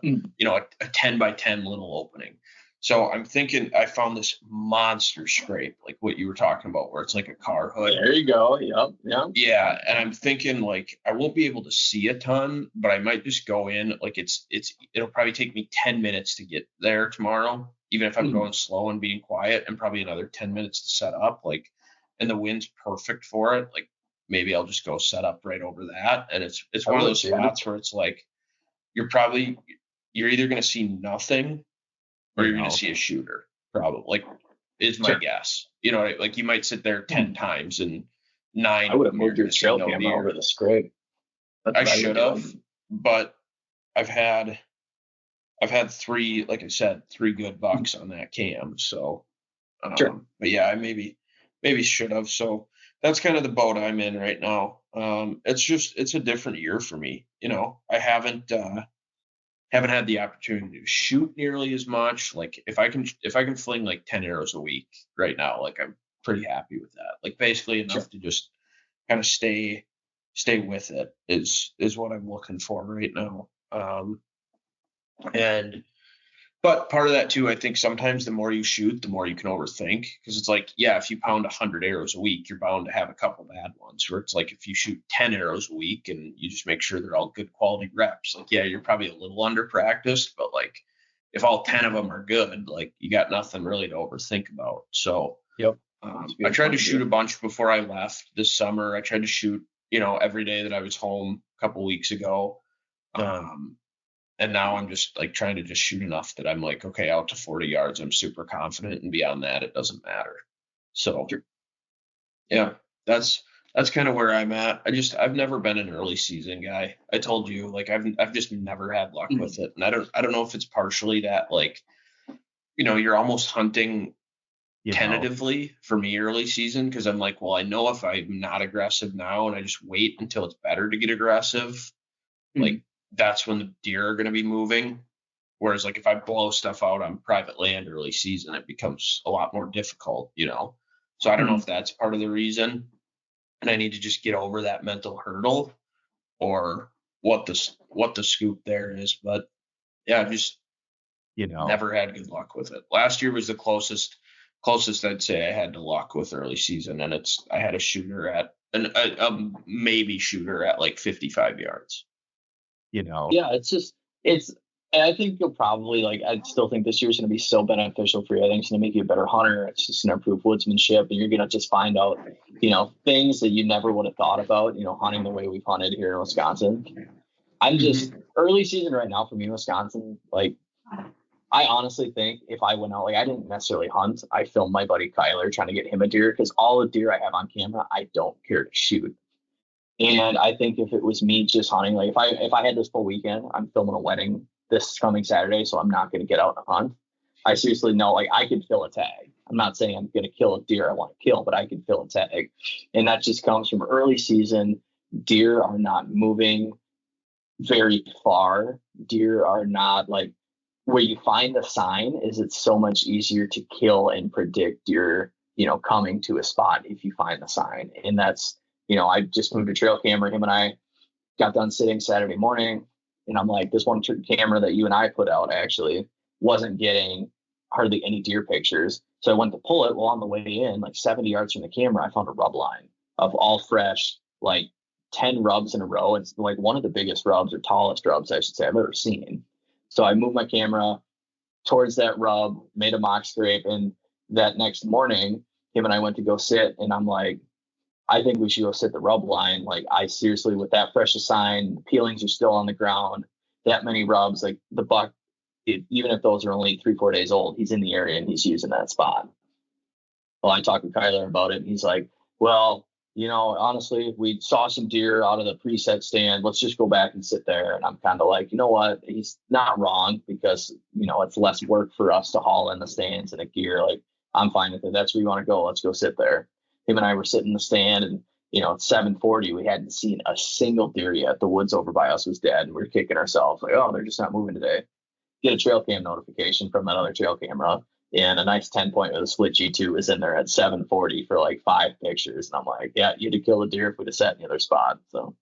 A: 10 by 10 little opening. So I'm thinking I found this monster scrape, like what you were talking about, where it's like a car hood.
B: There you go. Yep. Yeah.
A: Yeah. And I'm thinking like I won't be able to see a ton, but I might just go in. Like it'll probably take me 10 minutes to get there tomorrow, even if I'm going slow and being quiet, and probably another 10 minutes to set up. Like, and the wind's perfect for it. Like maybe I'll just go set up right over that. And it's one of those spots where it's like you're either going to see nothing or you're going to see a shooter, probably, like, is my guess. You know, like you might sit there 10 times and 9.
B: I would have moved your trail camera over the scrape.
A: I should have, but I've had 3, like I said, 3 good bucks on that cam. So, but yeah, I maybe should have. So that's kind of the boat I'm in right now. It's a different year for me. You know, I haven't had the opportunity to shoot nearly as much. Like if I can fling like 10 arrows a week right now, like I'm pretty happy with that. Like basically enough to just kind of stay with it is what I'm looking for right now. But part of that too, I think sometimes the more you shoot, the more you can overthink, because it's like, yeah, if you pound 100 arrows a week, you're bound to have a couple bad ones. Where it's like if you shoot 10 arrows a week and you just make sure they're all good quality reps, like, yeah, you're probably a little under practiced, but like if all 10 of them are good, like you got nothing really to overthink about. So I tried to shoot a bunch before I left this summer. I tried to shoot, every day that I was home a couple weeks ago. And now I'm just like trying to just shoot enough that I'm like, okay, out to 40 yards, I'm super confident, and beyond that, it doesn't matter. So yeah, that's kind of where I'm at. I've never been an early season guy. I told you, like I've just never had luck with it. And I don't know if it's partially that, like, you're almost hunting tentatively for me early season. Cause I'm like, well, I know if I'm not aggressive now and I just wait until it's better to get aggressive, like that's when the deer are going to be moving. Whereas like if I blow stuff out on private land early season, it becomes a lot more difficult, So I don't know if that's part of the reason, and I need to just get over that mental hurdle, or what the scoop there is. But yeah, I've just never had good luck with it. Last year was the closest I'd say I had to luck with early season, and I had a shooter at a maybe shooter at like 55 yards.
B: Yeah, and I think you'll probably, like, I still think this year's going to be so beneficial for you. I think it's going to make you a better hunter. It's just going to improve woodsmanship, and you're going to just find out, things that you never would have thought about, hunting the way we've hunted here in Wisconsin. I'm just early season right now for me in Wisconsin. Like, I honestly think if I went out, like, I didn't necessarily hunt. I filmed my buddy Kyler trying to get him a deer, because all the deer I have on camera, I don't care to shoot. And I think if it was me just hunting, like if I had this full weekend, I'm filming a wedding this coming Saturday, so I'm not going to get out and hunt. I seriously know, like, I could fill a tag. I'm not saying I'm going to kill a deer I want to kill, but I can fill a tag. And that just comes from early season. Deer are not moving very far. Deer are not, like, where you find the sign is it's so much easier to kill and predict deer, coming to a spot if you find the sign. And that's, I just moved a trail camera. Him and I got done sitting Saturday morning, and I'm like, this one camera that you and I put out actually wasn't getting hardly any deer pictures. So I went to pull it. Well, on the way in, like 70 yards from the camera, I found a rub line of all fresh, like 10 rubs in a row. It's like one of the biggest rubs, or tallest rubs, I should say, I've ever seen. So I moved my camera towards that rub, made a mock scrape, and that next morning, him and I went to go sit, and I'm like, I think we should go sit the rub line. Like, I seriously, with that fresh a sign, the peelings are still on the ground, that many rubs, like the buck, even if those are only 3-4 days old, he's in the area and he's using that spot. Well, I talked to Kyler about it, and he's like, well, honestly, we saw some deer out of the preset stand. Let's just go back and sit there. And I'm kind of like, you know what? He's not wrong, because, it's less work for us to haul in the stands and the gear. Like, I'm fine with it. That's where you want to go. Let's go sit there. him and I were sitting in the stand, and at 7:40, we hadn't seen a single deer yet. The woods over by us was dead, and we were kicking ourselves like, oh, they're just not moving today. Get a trail cam notification from that other trail camera, and a nice 10-point with a split G2 was in there at 7:40 for like 5 pictures. And I'm like, yeah, you'd have killed a deer if we'd have sat in the other spot. So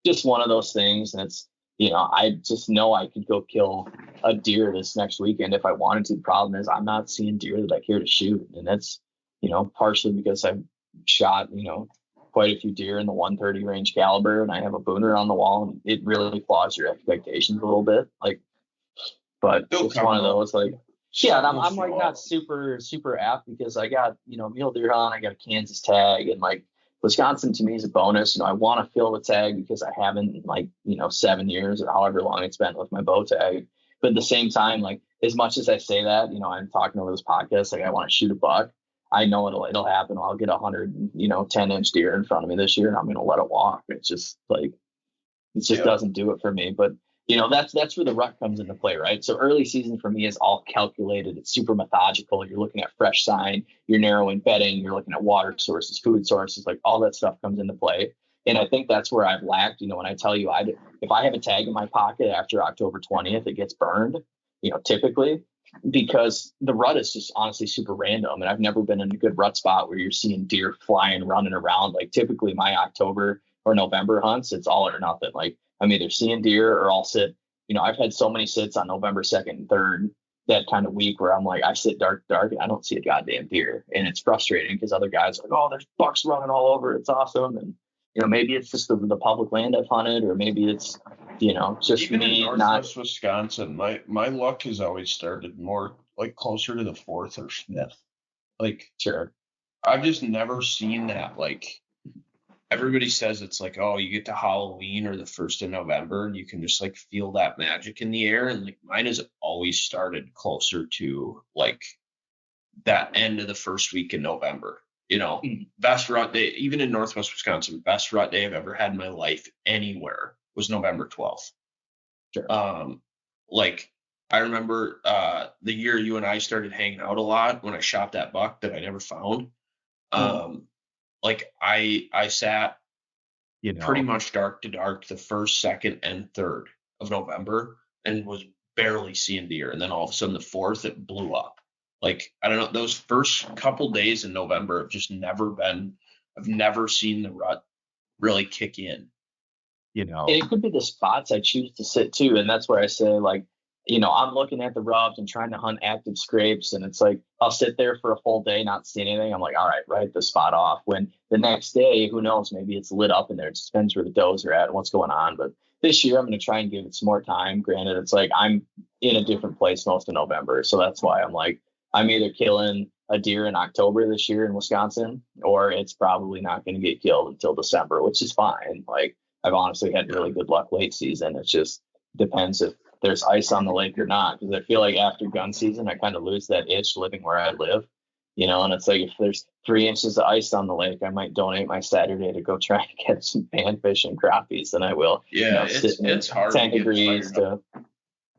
B: just one of those things. And it's, I just know I could go kill a deer this next weekend if I wanted to. The problem is I'm not seeing deer that I care to shoot. And that's, partially because I've shot, quite a few deer in the 130 range caliber, and I have a booner on the wall, and it really flaws your expectations a little bit. But it's one of those yeah, and I'm like not super apt because I got, mule deer hunt, I got a Kansas tag, and Wisconsin to me is a bonus. I want to fill the tag because I haven't in 7 years or however long it's been with my bow tag. But at the same time, as much as I say that, I'm talking over this podcast, I want to shoot a buck. I know it'll happen. I'll get 10-inch deer in front of me this year, and I'm going to let it walk. It's just doesn't do it for me. But that's where the rut comes into play, right? So early season for me is all calculated. It's super methodical. You're looking at fresh sign, you're narrowing bedding, you're looking at water sources, food sources, all that stuff comes into play. And I think that's where I've lacked. When I tell you, if I have a tag in my pocket after October 20th, it gets burned, typically, because the rut is just honestly super random. And I've never been in a good rut spot where you're seeing deer flying, running around. Typically my October or November hunts, it's all or nothing. I'm either seeing deer or I'll sit, I've had so many sits on November 2nd and 3rd, that kind of week where I'm I sit dark, and I don't see a goddamn deer. And it's frustrating because other guys are oh, there's bucks running all over. It's awesome. And, maybe it's just the public land I've hunted, or maybe it's, just
A: even
B: me
A: in Northwest Wisconsin, my luck has always started more closer to the 4th or 5th.
B: Sure.
A: I've just never seen that. Everybody says it's oh, you get to Halloween or the 1st of November and you can just feel that magic in the air. And mine has always started closer to that end of the first week in November. Best rut day, even in Northwest Wisconsin, best rut day I've ever had in my life anywhere was November 12th.
B: Sure.
A: I remember the year you and I started hanging out a lot when I shot that buck that I never found. I sat pretty much dark to dark the 1st, 2nd, and 3rd of November and was barely seeing deer. And then all of a sudden the 4th, it blew up. I don't know, those first couple days in November have just I've never seen the rut really kick in.
B: And it could be the spots I choose to sit too. And that's where I say I'm looking at the rubs and trying to hunt active scrapes, and it's I'll sit there for a full day, not see anything. I'm all right, write the spot off. When the next day, who knows, maybe it's lit up in there. It just depends where the does are at and what's going on. But this year I'm going to try and give it some more time. Granted, it's I'm in a different place most of November. So that's why I'm either killing a deer in October this year in Wisconsin, or it's probably not going to get killed until December, which is fine. I've honestly had really good luck late season. It just depends if there's ice on the lake or not, because I feel after gun season I kind of lose that itch living where I live, and it's if there's 3 inches of ice on the lake, I might donate my Saturday to go try and get some panfish and crappies, and I will.
A: It's hard
B: 10 degrees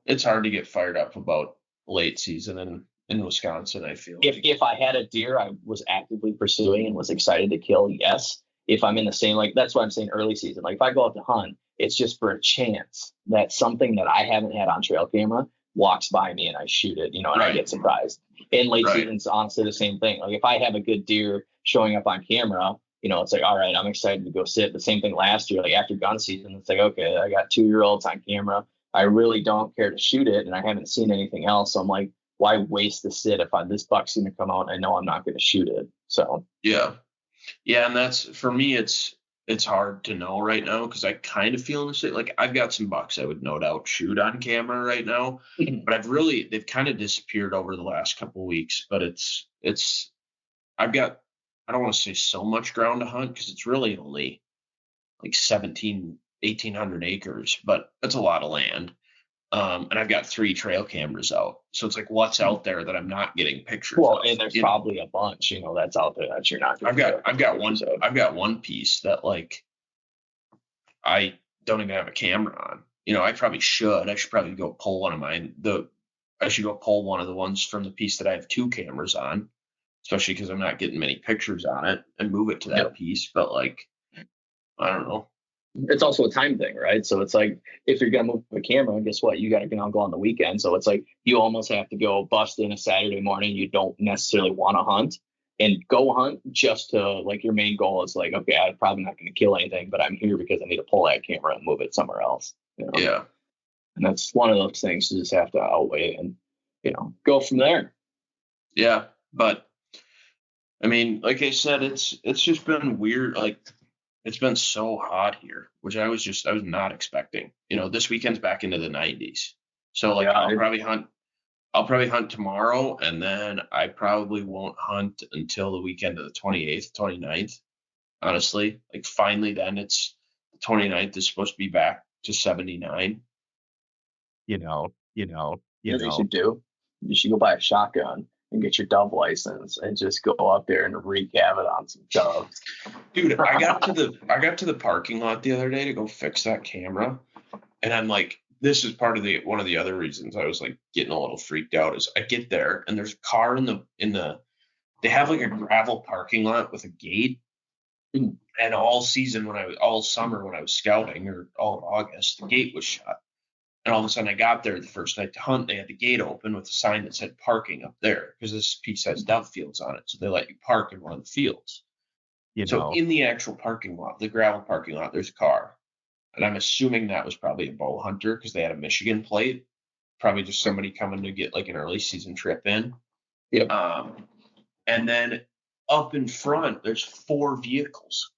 A: it's hard to get fired up about late season in Wisconsin. I feel
B: if I had a deer I was actively pursuing and was excited to kill, yes. If I'm in the same, that's why I'm saying early season, if I go out to hunt, it's just for a chance that something that I haven't had on trail camera walks by me and I shoot it, and I get surprised. In late season's honestly the same thing. If I have a good deer showing up on camera, it's all right, I'm excited to go sit. The same thing last year, after gun season, it's okay, I got 2-year-olds on camera. I really don't care to shoot it, and I haven't seen anything else. So I'm why waste the sit if this buck's going to come out and I know I'm not going to shoot it? So
A: yeah, and that's for me. It's hard to know right now because I kind of feel the same. I've got some bucks I would no doubt shoot on camera right now, but they've kind of disappeared over the last couple of weeks. But I don't want to say so much ground to hunt because it's really only 1,800 acres, but that's a lot of land. And I've got 3 trail cameras out. So it's what's out there that I'm not getting pictures of.
B: And there's probably a bunch, that's out there that you're not
A: I've got one piece that I don't even have a camera on. I probably should. I should probably go pull one of mine. I should go pull one of the ones from the piece that I have 2 cameras on especially because I'm not getting many pictures on it, and move it to
B: Yep.
A: that piece. But like, I don't know.
B: It's also a time thing, right? So it's like if you're gonna move a camera, guess what? You got to go on the weekend. So it's like you almost have to go bust in a Saturday morning. You don't necessarily want to hunt and go hunt just to like your main goal is like, okay, I'm probably not going to kill anything, but I'm here because I need to pull that camera and move it somewhere else. You know?
A: Yeah.
B: And that's one of those things you just have to outweigh and go from there.
A: Yeah. But I mean, like I said, it's just been weird. Like it's been so hot here, which I was not expecting. This weekend's back into the 90s. So like
B: Yeah,
A: I'll probably hunt tomorrow, and then I probably won't hunt until the weekend of the 28th, 29th. Honestly, like finally then it's the 29th is supposed to be back to 79. You know, you know, you
B: what you
A: know.
B: should do? You should go buy a shotgun and get your dove license and just go up there and wreak havoc on some doves.
A: Dude, I got to the parking lot the other day to go fix that camera, and I'm like, this is part of the one of the other reasons I was like getting a little freaked out is I get there and there's a car in the they have like a gravel parking lot with a gate. And all summer when I was scouting or all of August, the gate was shut. And all of a sudden I got there the first night to hunt, they had the gate open with a sign that said parking up there because this piece has dove fields on it. So they let you park in one of the fields. So in the actual parking lot, the gravel parking lot, there's a car. And I'm assuming that was probably a bow hunter because they had a Michigan plate. Probably just somebody coming to get like an early season trip in.
B: Yep.
A: And then up in front, there's 4 vehicles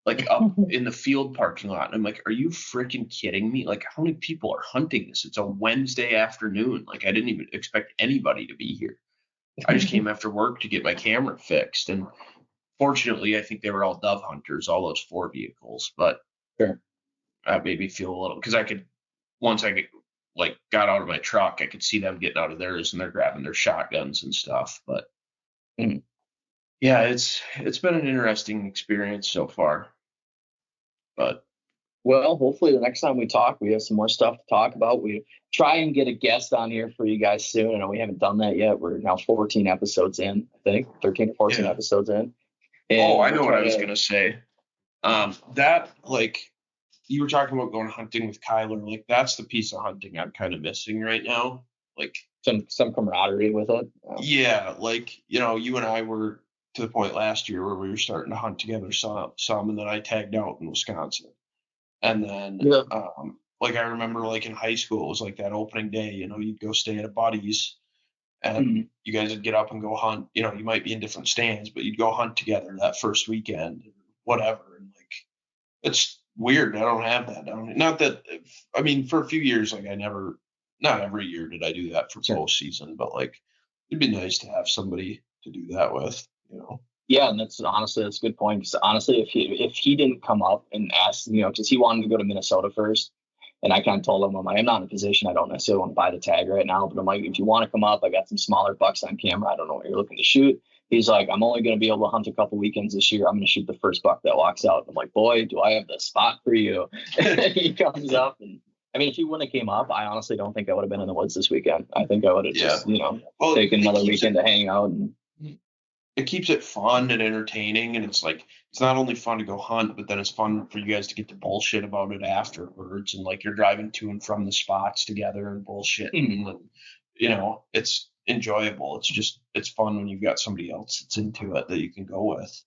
A: like up in the field parking lot. And I'm like, are you freaking kidding me? Like, how many people are hunting this? It's a Wednesday afternoon. Like, I didn't even expect anybody to be here. I just came after work to get my camera fixed. And fortunately, I think they were all dove hunters, all those 4 vehicles. But
B: Sure.
A: that made me feel a little because once I got out of my truck, I could see them getting out of theirs and they're grabbing their shotguns and stuff. But yeah, it's been an interesting experience so far. But
B: well, hopefully the next time we talk, we have some more stuff to talk about. We try and get a guest on here for you guys soon. I know we haven't done that yet. We're now 14 episodes in, I think, 13 or 14 episodes in.
A: And I know what I was gonna say. That like you were talking about going hunting with Kyler, like that's the piece of hunting I'm kind of missing right now. Like
B: some camaraderie with it.
A: Yeah, like you and I were to the point last year where we were starting to hunt together some, and then I tagged out in Wisconsin. And then like I remember like in high school it was like that opening day, you'd go stay at a buddy's and you guys would get up and go hunt. You might be in different stands, but you'd go hunt together that first weekend, whatever. And like it's weird. I don't have that. Not that I mean for a few years like not every year did I do that for postseason, but like it'd be nice to have somebody to do that with.
B: Yeah, and that's a good point. Because honestly, if he didn't come up and ask, because he wanted to go to Minnesota first, and I kind of told him, I'm not in a position. I don't necessarily want to buy the tag right now, but I'm like, if you want to come up, I got some smaller bucks on camera. I don't know what you're looking to shoot. He's like, I'm only going to be able to hunt a couple weekends this year. I'm going to shoot the first buck that walks out. I'm like, boy, do I have the spot for you. He comes up, and I mean, if he wouldn't have came up, I honestly don't think I would have been in the woods this weekend. I think I would have just, taken another weekend to hang out and.
A: It keeps it fun and entertaining, and it's like it's not only fun to go hunt, but then it's fun for you guys to get to bullshit about it afterwards, and like you're driving to and from the spots together and bullshitting, and it's enjoyable. It's fun when you've got somebody else that's into it that you can go with.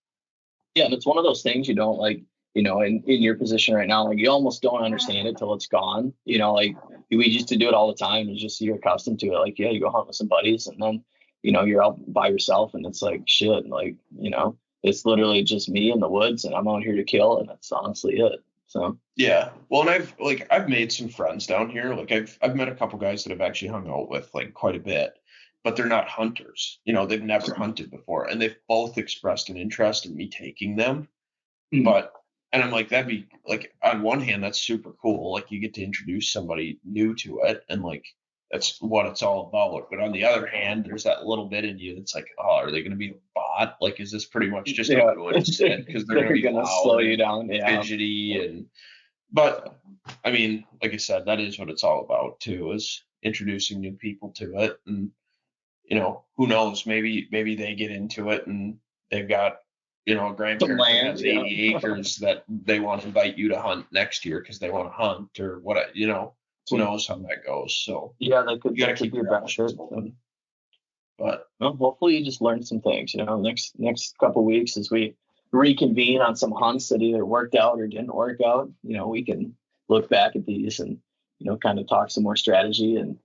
B: Yeah, and it's one of those things you don't like, in your position right now, like you almost don't understand it till it's gone. Like we used to do it all the time. It's just you're accustomed to it. Like, yeah, you go hunt with some buddies and then, you're out by yourself and it's like shit. Like, it's literally just me in the woods and I'm out here to kill, and that's honestly it. So
A: yeah. Well, and I've made some friends down here. Like I've met a couple guys that I've actually hung out with like quite a bit, but they're not hunters. They've never hunted before, and they've both expressed an interest in me taking them. And I'm like, that'd be like, on one hand, that's super cool. Like you get to introduce somebody new to it, and like that's what it's all about. But on the other hand, there's that little bit in you that's like, oh, are they going to be a bot? Like, is this pretty much just a good sit because they're going to be loud,
B: slow you down,
A: fidgety, but I mean, like I said, that is what it's all about too, is introducing new people to it. And who knows? Maybe they get into it and they've got, a grandparent that has 80 acres that they want to invite you to hunt next year because they want to hunt or what, who knows how that goes. So
B: yeah, that could
A: keep
B: be a benefit.
A: But
B: well, hopefully you just learn some things, next couple of weeks as we reconvene on some hunts that either worked out or didn't work out, we can look back at these and, kind of talk some more strategy. And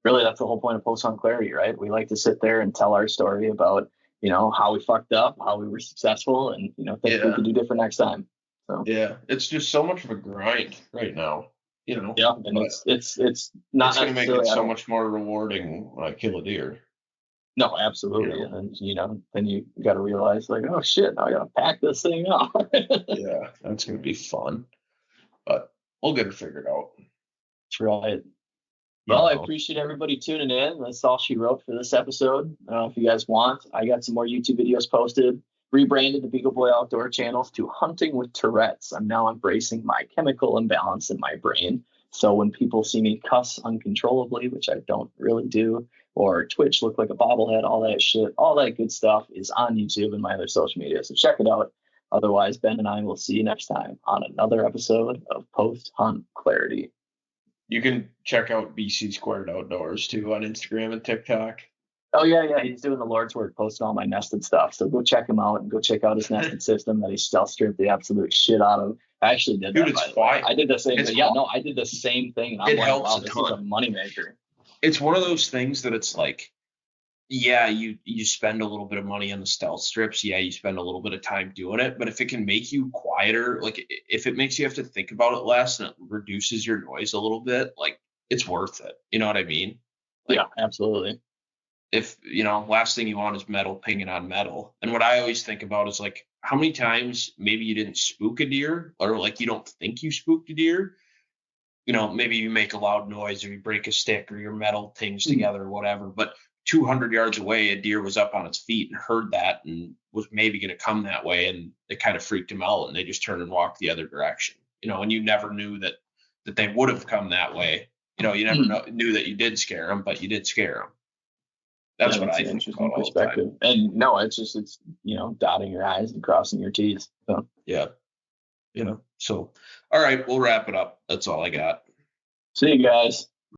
B: really that's the whole point of Post Hunt Clarity, right? We like to sit there and tell our story about, how we fucked up, how we were successful, and, things we could do different next time. So
A: yeah, it's just so much of a grind right now,
B: Yeah, and it's not
A: going to make it so much more rewarding when I kill a deer.
B: No, absolutely. And, then you got to realize like, oh shit, I got to pack this thing up.
A: Yeah, that's going to be fun, but we'll get it figured out.
B: That's right. Well, I appreciate everybody tuning in. That's all she wrote for this episode. If you guys want, I got some more YouTube videos posted, rebranded the Beagle Boy Outdoor channels to Hunting with Tourette's. I'm now embracing my chemical imbalance in my brain. So when people see me cuss uncontrollably, which I don't really do, or Twitch look like a bobblehead, all that shit, all that good stuff is on YouTube and my other social media. So check it out. Otherwise, Ben and I will see you next time on another episode of Post Hunt Clarity.
A: You can check out BC Squared Outdoors too on Instagram and TikTok.
B: Oh yeah, he's doing the Lord's work, posting all my nested stuff. So go check him out and go check out his nested system that he stealth stripped the absolute shit out of. I actually did that.
A: It's quiet.
B: I did the same thing. Yeah, no, I did the same thing.
A: I'm like, wow,
B: this is a moneymaker.
A: It's one of those things that it's like, yeah, you spend a little bit of money on the stealth strips. Yeah, you spend a little bit of time doing it. But if it can make you quieter, like if it makes you have to think about it less and it reduces your noise a little bit, like it's worth it. You know what I mean? Like,
B: yeah, absolutely.
A: If, last thing you want is metal pinging on metal. And what I always think about is like, how many times maybe you didn't spook a deer or like you don't think you spooked a deer. Maybe you make a loud noise or you break a stick or your metal tings together or whatever. But 200 yards away, a deer was up on its feet and heard that and was maybe going to come that way. And it kind of freaked him out and they just turned and walked the other direction, and you never knew that they would have come that way. You never knew that you did scare them, but you did scare them. That's what I think about all the time.
B: And no, it's dotting your I's and crossing your T's. So
A: yeah, so all right, we'll wrap it up. That's all I got.
B: See you guys.